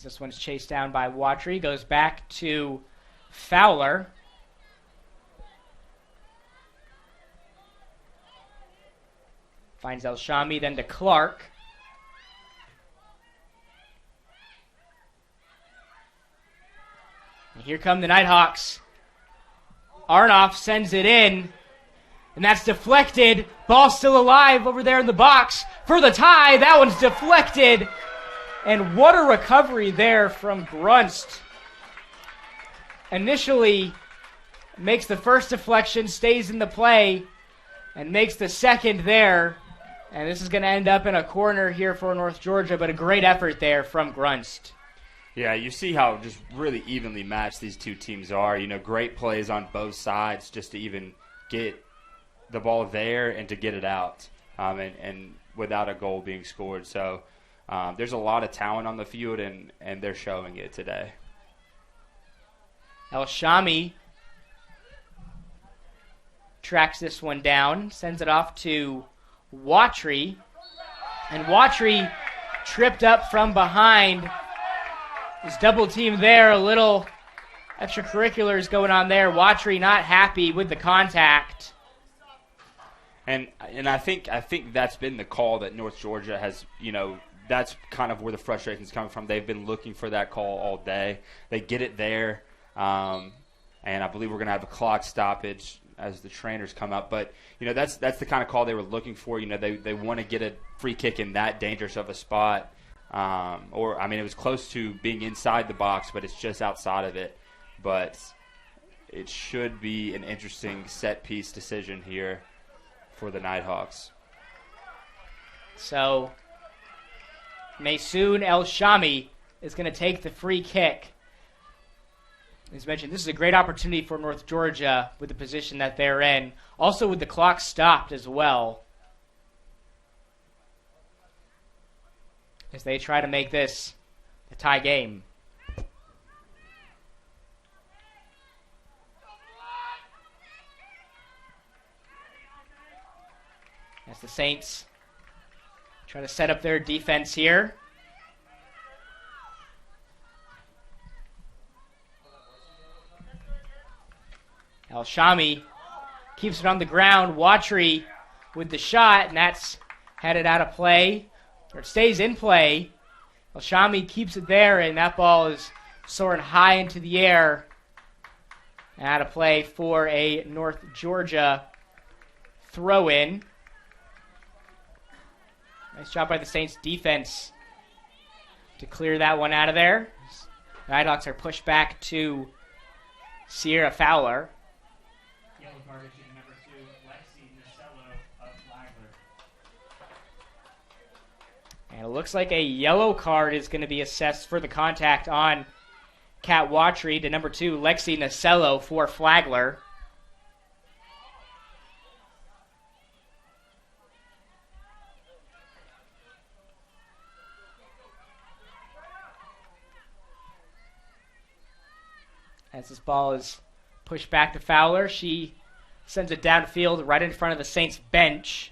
This one's chased down by Watry. Goes back to Fowler. Finds El Shami, then to Clark. And here come the Nighthawks. Arnoff sends it in. And that's deflected. Ball still alive over there in the box for the tie. That one's deflected. And what a recovery there from Grunst. Initially makes the first deflection, stays in the play, and makes the second there. And this is going to end up in a corner here for North Georgia, but a great effort there from Grunst. Yeah, you see how just really evenly matched these two teams are. You know, great plays on both sides just to even get the ball there and to get it out, and without a goal being scored. So there's a lot of talent on the field, and they're showing it today. El Shami tracks this one down, sends it off to Watry, and Watry tripped up from behind. His double team there, a little extracurriculars going on there. Watry not happy with the contact. And I think that's been the call that North Georgia has, you know, that's kind of where the frustration's coming from. They've been looking for that call all day. They get it there, and I believe we're going to have a clock stoppage as the trainers come up. But, you know, that's the kind of call they were looking for. You know, they want to get a free kick in that dangerous of a spot. It was close to being inside the box, but it's just outside of it. But it should be an interesting set-piece decision here for the Nighthawks. So, Maysoon El Shami is going to take the free kick. As mentioned, this is a great opportunity for North Georgia with the position that they're in. Also with the clock stopped as well, as they try to make this a tie game. As the Saints try to set up their defense here. El Shami keeps it on the ground. Watry with the shot, and that's headed out of play. Or it stays in play. El Shami keeps it there, and that ball is soaring high into the air. And out of play for a North Georgia throw-in. Nice job by the Saints defense to clear that one out of there. The Nighthawks are pushed back to Sierra Fowler. Yellow card issued to number 2, Lexi Nacello of Flagler. And it looks like a yellow card is going to be assessed for the contact on Kat Watry to number 2, Lexi Nacello for Flagler. As this ball is pushed back to Fowler, she sends it downfield right in front of the Saints bench.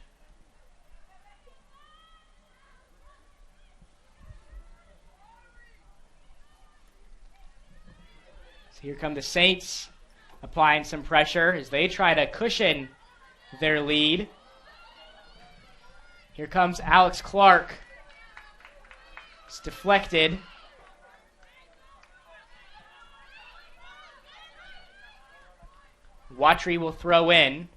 So here come the Saints applying some pressure as they try to cushion their lead. Here comes Alex Clark. It's deflected. Watry will throw in.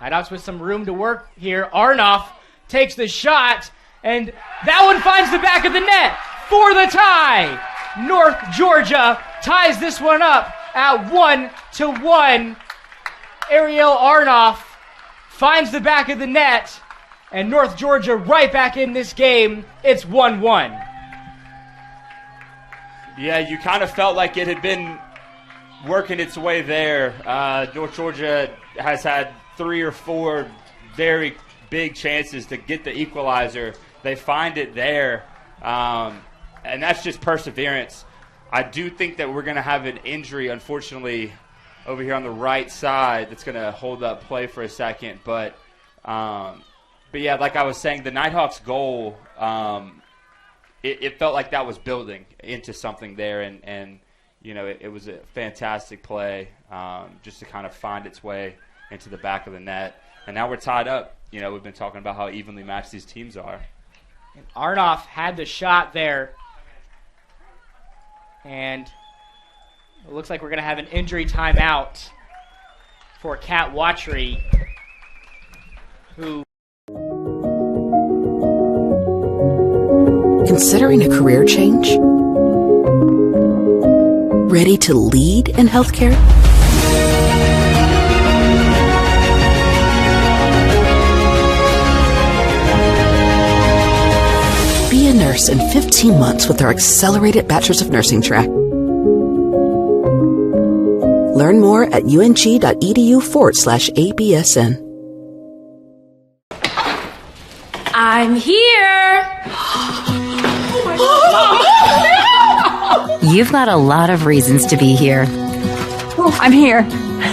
Nighthawks with some room to work here. Arnoff takes the shot, and that one finds the back of the net for the tie. North Georgia ties this one up at 1-1. Ariel Arnoff finds the back of the net, and North Georgia right back in this game. It's 1-1. Yeah, you kind of felt like it had been working its way there. North Georgia has had 3 or 4 very big chances to get the equalizer. They find it there, and that's just perseverance. I do think that we're going to have an injury, unfortunately, over here on the right side that's going to hold up play for a second. But But yeah, like I was saying, the Nighthawks' goal, it felt like that was building into something there, and it was a fantastic play just to kind of find its way into the back of the net. And now we're tied up. We've been talking about how evenly matched these teams are. And Arnoff had the shot there. And it looks like we're going to have an injury timeout for Kat Watry, who... Considering a career change? Ready to lead in healthcare? Be a nurse in 15 months with our accelerated Bachelor's of Nursing track. Learn more at ung.edu/ABSN. I'm here. You've got a lot of reasons to be here. I'm here.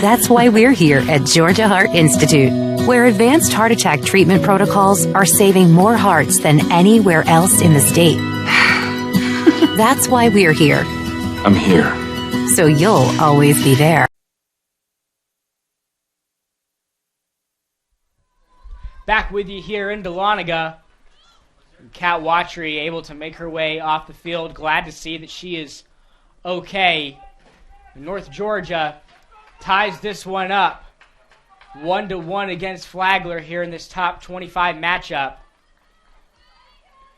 That's why we're here at Georgia Heart Institute, where advanced heart attack treatment protocols are saving more hearts than anywhere else in the state. That's why we're here. I'm here. So you'll always be there. Back with you here in Dahlonega. Kat Watry able to make her way off the field. Glad to see that she is okay. North Georgia ties this one up 1-1 against Flagler here in this top 25 matchup.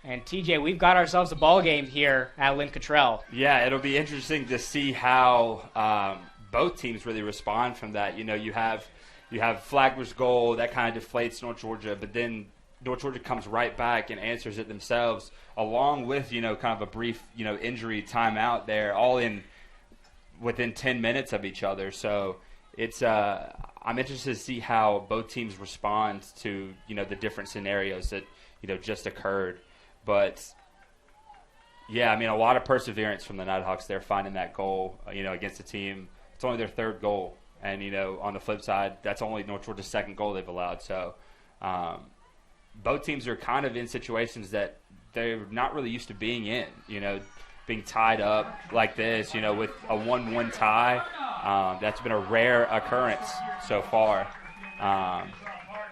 And TJ, we've got ourselves a ball game here at Lynn Cottrell. Yeah, it'll be interesting to see how both teams really respond from that. You have Flagler's goal that kind of deflates North Georgia, but then North Georgia comes right back and answers it themselves, along with kind of a brief injury timeout there, all in within 10 minutes of each other. So it's I'm interested to see how both teams respond to the different scenarios that just occurred. But yeah, I mean, a lot of perseverance from the Nighthawks there, finding that goal against a team. It's only their third goal, and on the flip side, that's only North Georgia's second goal they've allowed. So both teams are kind of in situations that they're not really used to being in, being tied up like this, with a 1-1 tie. That's been a rare occurrence so far.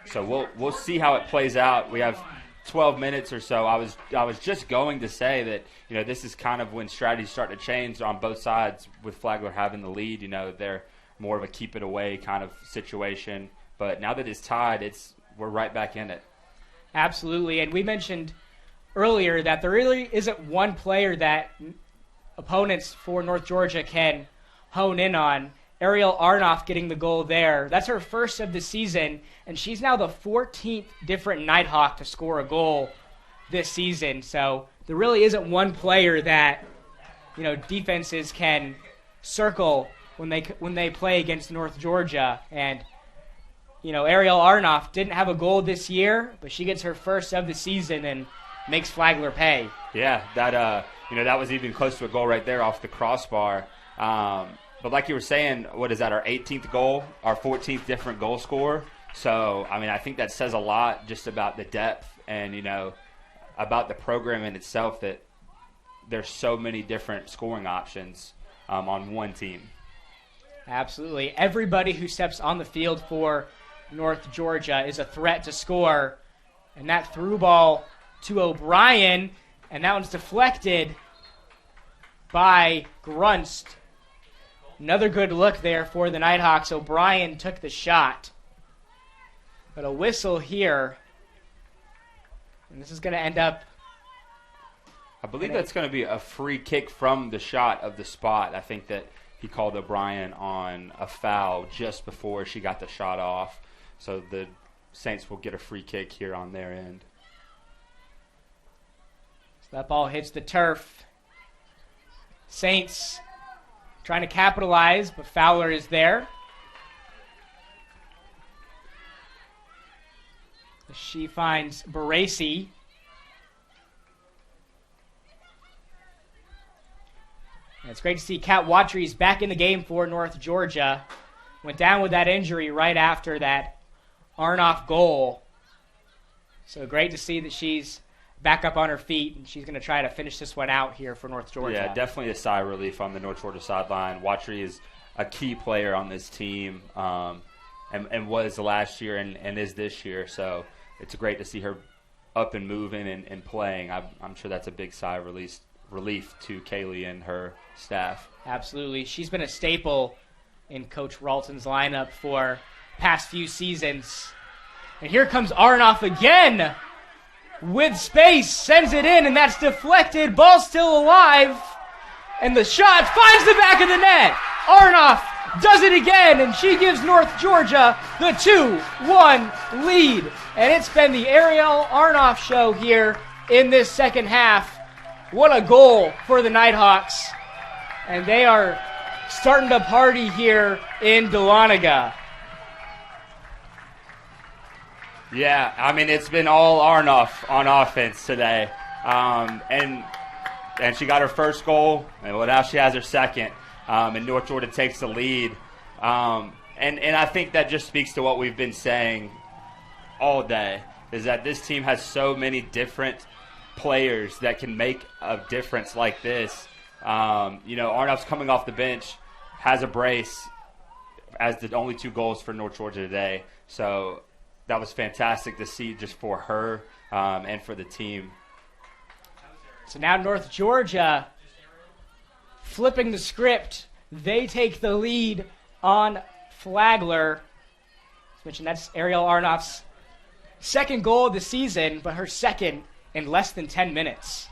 So we'll see how it plays out. We have 12 minutes or so. I was just going to say that, this is kind of when strategies start to change on both sides with Flagler having the lead. They're more of a keep it away kind of situation. But now that it's tied, we're right back in it. Absolutely, and we mentioned earlier that there really isn't one player that opponents for North Georgia can hone in on. Ariel Arnoff getting the goal there. That's her first of the season, and she's now the 14th different Nighthawk to score a goal this season. So there really isn't one player that defenses can circle when they play against North Georgia. And Ariel Arnoff didn't have a goal this year, but she gets her first of the season and makes Flagler pay. Yeah, that was even close to a goal right there off the crossbar. But like you were saying, what is that, our 18th goal, our 14th different goal scorer? So, I mean, I think that says a lot just about the depth and, about the program in itself, that there's so many different scoring options on one team. Absolutely. Everybody who steps on the field for North Georgia is a threat to score. And that through ball to O'Brien, and that one's deflected by Grunst. Another good look there for the Nighthawks. O'Brien took the shot. But a whistle here. And this is going to end up... I believe that's going to be a free kick from the shot of the spot. I think that he called O'Brien on a foul just before she got the shot off. So the Saints will get a free kick here on their end. So that ball hits the turf. Saints trying to capitalize, but Fowler is there. She finds Baresi. And it's great to see Kat Watry's back in the game for North Georgia. Went down with that injury right after that Arnoff goal. So great to see that she's back up on her feet, and she's going to try to finish this one out here for North Georgia. Yeah, definitely a sigh of relief on the North Georgia sideline. Watry is a key player on this team, and was last year and is this year. So it's great to see her up and moving and playing. I'm sure that's a big sigh of relief to Kaylee and her staff. Absolutely. She's been a staple in Coach Ralton's lineup for past few seasons. And here comes Arnoff again with space, sends it in, and that's deflected. Ball still alive, and the shot finds the back of the net. Arnoff does it again, and she gives North Georgia the 2-1 lead. And it's been the Ariel Arnoff show here in this second half. What a goal for the Nighthawks. And they are starting to party here in Dahlonega. Yeah, I mean, it's been all Arnoff on offense today. And she got her first goal, and well, now she has her second. And North Georgia takes the lead. And I think that just speaks to what we've been saying all day, is that this team has so many different players that can make a difference like this. Arnoff's coming off the bench, has a brace as the only 2 goals for North Georgia today. So that was fantastic to see just for her and for the team. So now North Georgia flipping the script. They take the lead on Flagler. As mentioned, that's Ariel Arnoff's second goal of the season, but her second in less than 10 minutes.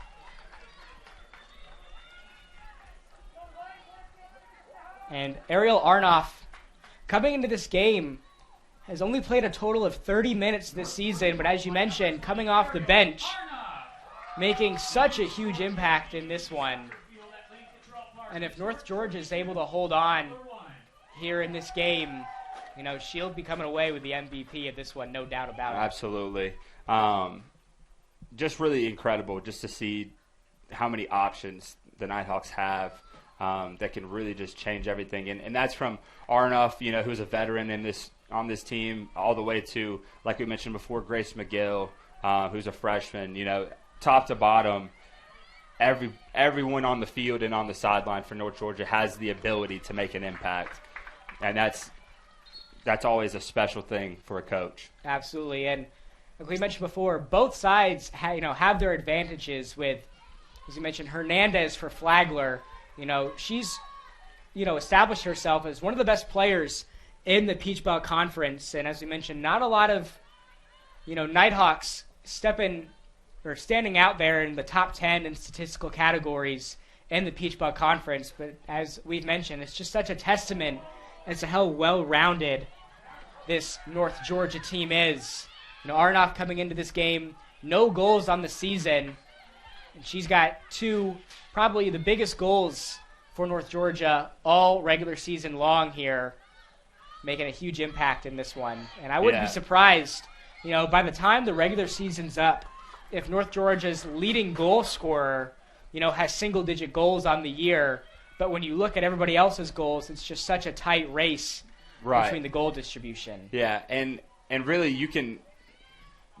And Ariel Arnoff, coming into this game, has only played a total of 30 minutes this season, but as you mentioned, coming off the bench, making such a huge impact in this one. And if North Georgia is able to hold on here in this game, she'll be coming away with the MVP of this one, no doubt about it. Absolutely. Just really incredible just to see how many options the Nighthawks have that can really just change everything. And that's from Arnoff, who's a veteran on this team, all the way to, like we mentioned before, Grace McGill, who's a freshman. Top to bottom, everyone on the field and on the sideline for North Georgia has the ability to make an impact. And that's always a special thing for a coach. Absolutely. And like we mentioned before, both sides have their advantages with, as you mentioned, Hernandez for Flagler. She's established herself as one of the best players in the Peach Belt Conference. And as we mentioned, not a lot of Nighthawks standing out there in the top 10 in statistical categories in the Peach Belt Conference. But as we've mentioned, it's just such a testament as to how well-rounded this North Georgia team is. Arnoff coming into this game, no goals on the season, and she's got 2, probably the biggest goals for North Georgia all regular season long here, making a huge impact in this one. And I wouldn't be surprised, by the time the regular season's up, if North Georgia's leading goal scorer, has single-digit goals on the year. But when you look at everybody else's goals, it's just such a tight race between the goal distribution. Yeah, and really you can,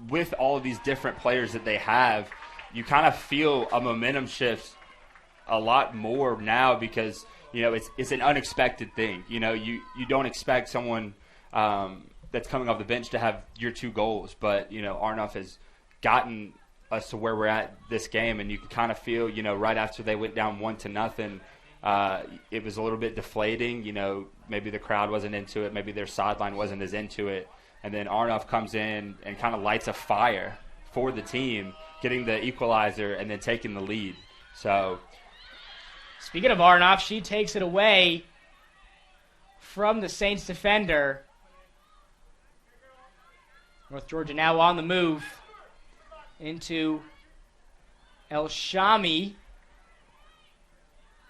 with all of these different players that they have, you kind of feel a momentum shift a lot more now because, it's an unexpected thing. You don't expect someone that's coming off the bench to have your 2 goals, but, Arnoff has gotten us to where we're at this game, and you can kind of feel, right after they went down 1-0, it was a little bit deflating. Maybe the crowd wasn't into it, maybe their sideline wasn't as into it, and then Arnoff comes in and kind of lights a fire for the team, getting the equalizer and then taking the lead. So, speaking of Arnoff, she takes it away from the Saints defender. North Georgia now on the move into El Shami.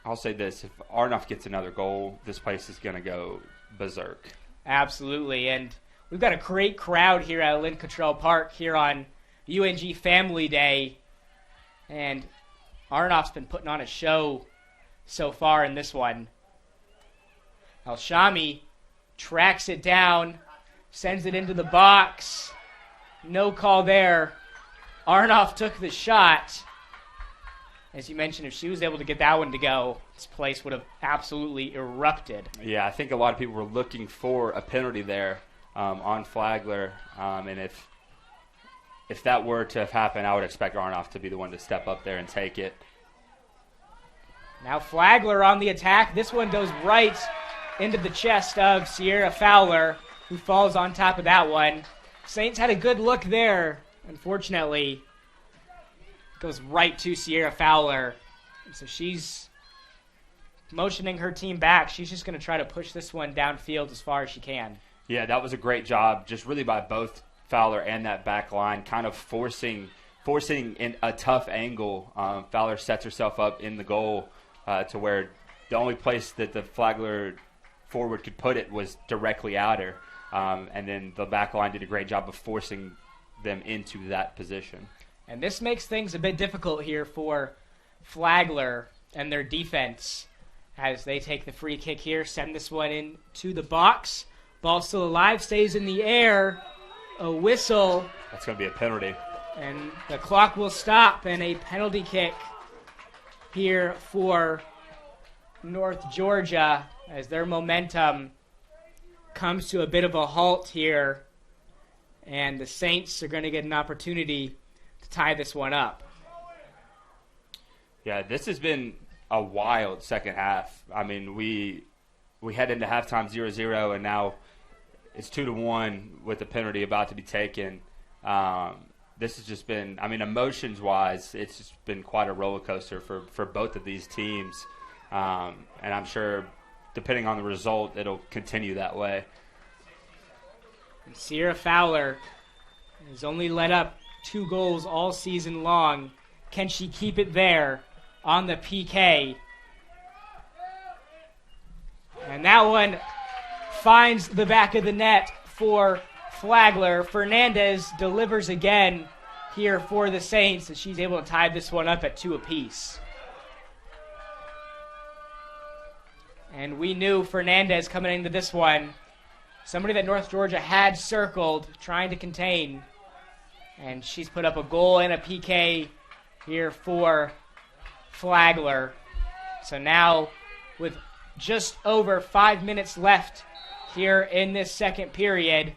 I'll say this, if Arnoff gets another goal, this place is going to go berserk. Absolutely, and we've got a great crowd here at Lynn Cottrell Park here on UNG Family Day, and Arnoff's been putting on a show so far in this one. El Shami tracks it down, sends it into the box, No call there. Arnoff took the shot. As you mentioned, if she was able to get that one to go, this place would have absolutely erupted. Yeah, I think a lot of people were looking for a penalty there on Flagler. And if that were to have happened, I would expect Arnoff to be the one to step up there and take it. Now Flagler on the attack. This one goes right into the chest of Sierra Fowler, who falls on top of that one. Saints had a good look there. Unfortunately, goes right to Sierra Fowler. So she's motioning her team back. She's just going to try to push this one downfield as far as she can. Yeah, that was a great job, just really by both Fowler and that back line, kind of forcing in a tough angle. Fowler sets herself up in the goal to where the only place that the Flagler forward could put it was directly at her. And then the back line did a great job of forcing them into that position. And this makes things a bit difficult here for Flagler and their defense as they take the free kick here, send this one into the box. Ball still alive, stays in the air. A whistle. That's going to be a penalty. And the clock will stop, and a penalty kick here for North Georgia as their momentum comes to a bit of a halt here. And the Saints are going to get an opportunity to tie this one up. Yeah, this has been a wild second half. I mean, we head into halftime 0-0, and now it's 2-1 with the penalty about to be taken. This has just been, I mean, emotions-wise, it's just been quite a roller coaster for both of these teams. And I'm sure, depending on the result, it'll continue that way. And Sierra Fowler has only let up 2 goals all season long. Can she keep it there on the PK? And that one finds the back of the net for Flagler. Fernandez delivers again here for the Saints, and she's able to tie this one up at 2 apiece. And we knew Fernandez coming into this one, somebody that North Georgia had circled, trying to contain. And she's put up a goal and a PK here for Flagler. So now, with just over 5 minutes left here in this second period,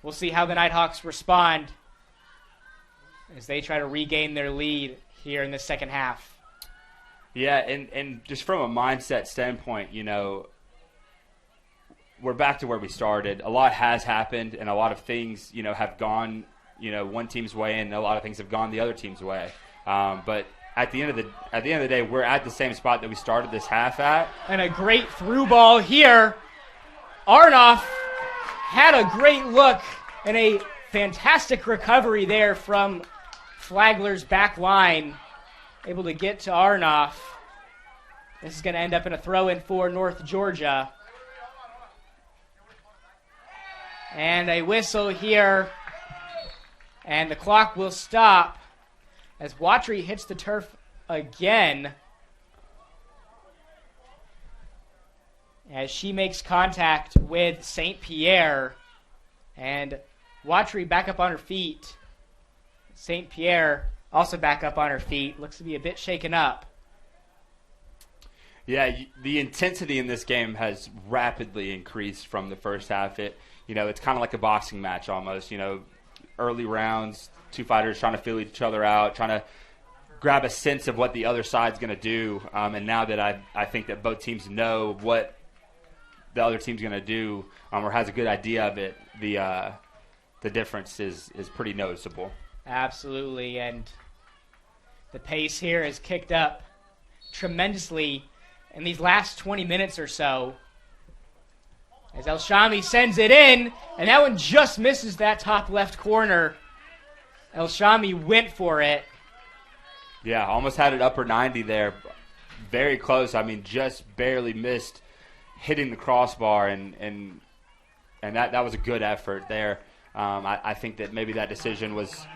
we'll see how the Nighthawks respond as they try to regain their lead here in the second half. Yeah, and just from a mindset standpoint, you know, we're back to where we started. A lot has happened, and a lot of things, you know, have gone, you know, one team's way, and a lot of things have gone the other team's way. But at the end of the day, we're at the same spot that we started this half at. And a great through ball here. Arnoff had a great look and a fantastic recovery there from Flagler's back line. Able to get to Arnoff. This is going to end up in a throw-in for North Georgia. And a whistle here. And the clock will stop as Watry hits the turf again. As she makes contact with St. Pierre. And Watry back up on her feet. St. Pierre also back up on her feet. Looks to be a bit shaken up. Yeah, the intensity in this game has rapidly increased from the first half. It's kind of like a boxing match almost. You know, early rounds, 2 fighters trying to feel each other out, trying to grab a sense of what the other side's going to do. And now that I think that both teams know what the other team's going to do, or has a good idea of it, the difference is pretty noticeable. Absolutely, and the pace here has kicked up tremendously in these last 20 minutes or so. As El Shami sends it in, and that one just misses that top left corner. El Shami went for it. Yeah, almost had it upper 90 there. Very close. I mean, just barely missed hitting the crossbar, and that was a good effort there. I think that maybe that decision was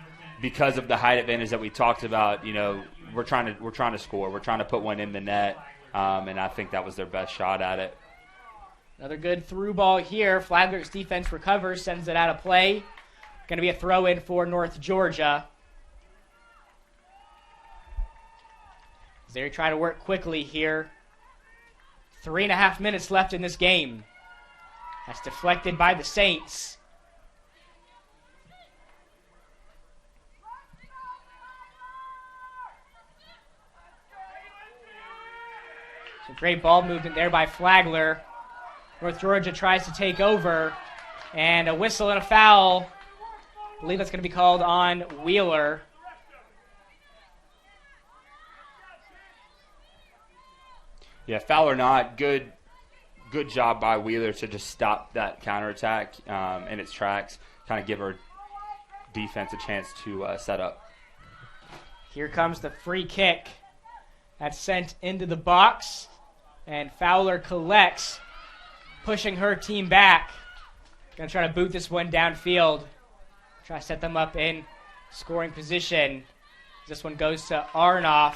because of the height advantage that we talked about. You know, we're trying to score. We're trying to put one in the net, and I think that was their best shot at it. Another good through ball here. Flagler's defense recovers, sends it out of play. Going to be a throw-in for North Georgia. They try to work quickly here. 3.5 minutes left in this game. That's deflected by the Saints. So great ball movement there by Flagler. North Georgia tries to take over. And a whistle and a foul. I believe that's going to be called on Wheeler. Yeah, foul or not, good job by Wheeler to just stop that counterattack in its tracks, kind of give her defense a chance to set up. Here comes the free kick. That's sent into the box, and Fowler collects, pushing her team back. Going to try to boot this one downfield. Try to set them up in scoring position. This one goes to Arnoff.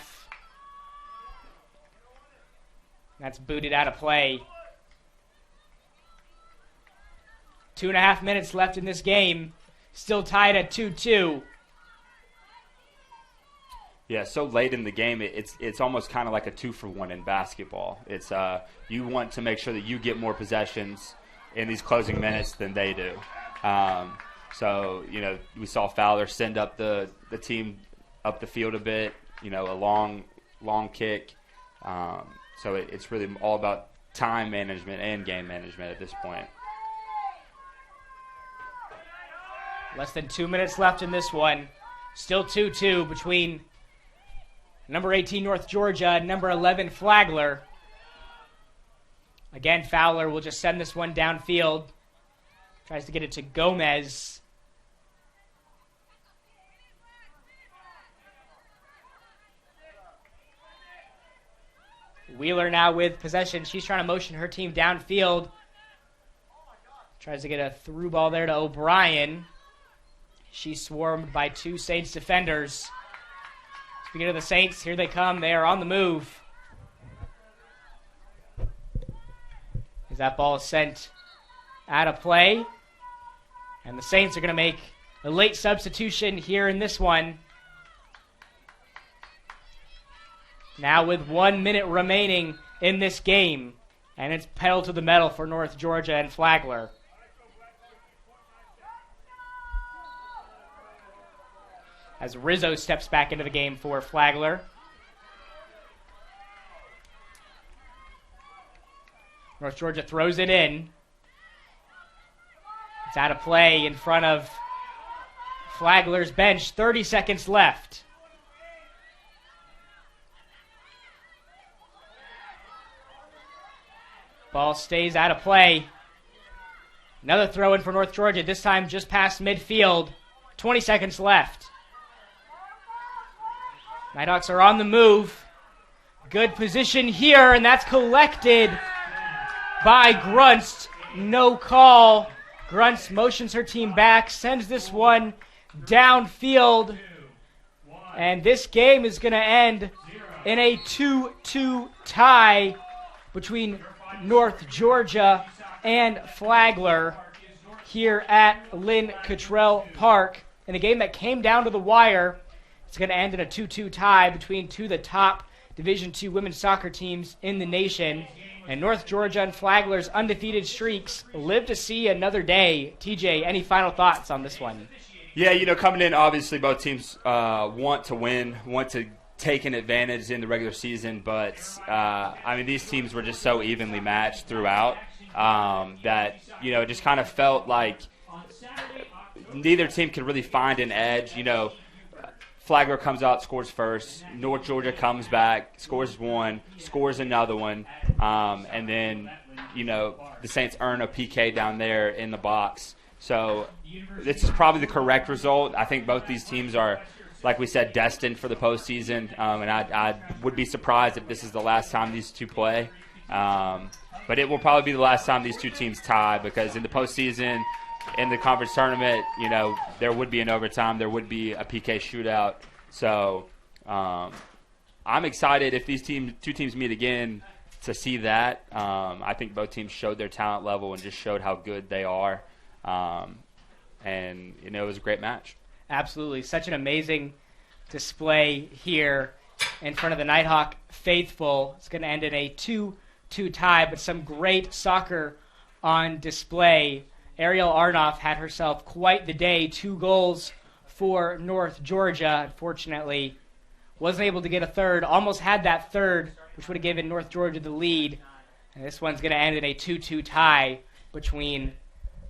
That's booted out of play. 2.5 minutes left in this game. Still tied at 2-2. Yeah, so late in the game, it's almost kind of like a 2-for-1 in basketball. It's you want to make sure that you get more possessions in these closing minutes than they do. So, we saw Fowler send up the team up the field a bit, a long kick. So it's really all about time management and game management at this point. Less than 2 minutes left in this one. Still 2-2 between number 18 North Georgia and number 11 Flagler. Again, Fowler will just send this one downfield. Tries to get it to Gomez. Wheeler now with possession. She's trying to motion her team downfield. Tries to get a through ball there to O'Brien. She's swarmed by two Saints defenders. Speaking of the Saints, here they come. They are on the move. As that ball is sent out of play. And the Saints are going to make a late substitution here in this one. Now with 1 minute remaining in this game. And it's pedal to the metal for North Georgia and Flagler. As Rizzo steps back into the game for Flagler. North Georgia throws it in. It's out of play in front of Flagler's bench. 30 seconds left. Ball stays out of play. Another throw in for North Georgia, this time just past midfield. 20 seconds left. Nighthawks are on the move. Good position here, and that's collected by Grunst. No call. Grunst motions her team back, sends this one downfield. And this game is going to end in a 2-2 tie between North Georgia and Flagler here at Lynn Cottrell Park. In a game that came down to the wire, it's going to end in a 2-2 tie between two of the top Division II women's soccer teams in the nation. And North Georgia and Flagler's undefeated streaks live to see another day. TJ, any final thoughts on this one? Yeah, coming in, obviously both teams want to win, want to take an advantage in the regular season, but these teams were just so evenly matched throughout that it just kind of felt like neither team could really find an edge. Flagler comes out, scores first. North Georgia comes back, scores one, scores another one, and then the Saints earn a PK down there in the box. So this is probably the correct result. I think both these teams are, like we said, destined for the postseason, and I would be surprised if this is the last time these two play. But it will probably be the last time these two teams tie, because in the postseason, in the conference tournament, there would be an overtime, there would be a PK shootout. So I'm excited if these two teams meet again to see that. I think both teams showed their talent level and just showed how good they are. and it was a great match. Absolutely. Such an amazing display here in front of the Nighthawk faithful. It's going to end in a 2-2 tie, but some great soccer on display. Ariel Arnoff had herself quite the day. 2 goals for North Georgia. Unfortunately, wasn't able to get a third. Almost had that third, which would have given North Georgia the lead. And this one's going to end in a 2-2 tie between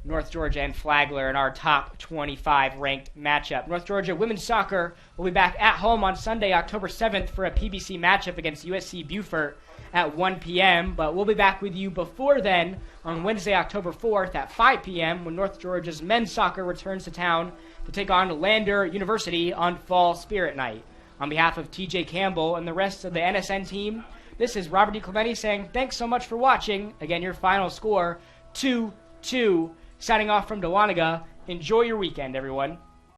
North Georgia and Flagler in our top 25 ranked matchup. North Georgia women's soccer will be back at home on Sunday, October 7th for a PBC matchup against USC Beaufort at 1 p.m. But we'll be back with you before then on Wednesday, October 4th at 5 p.m. when North Georgia's men's soccer returns to town to take on Lander University on Fall Spirit Night. On behalf of TJ Campbell and the rest of the NSN team, this is Robert DiClemente saying thanks so much for watching. Again, your final score, 2-2. Signing off from Dahlonega. Enjoy your weekend, everyone.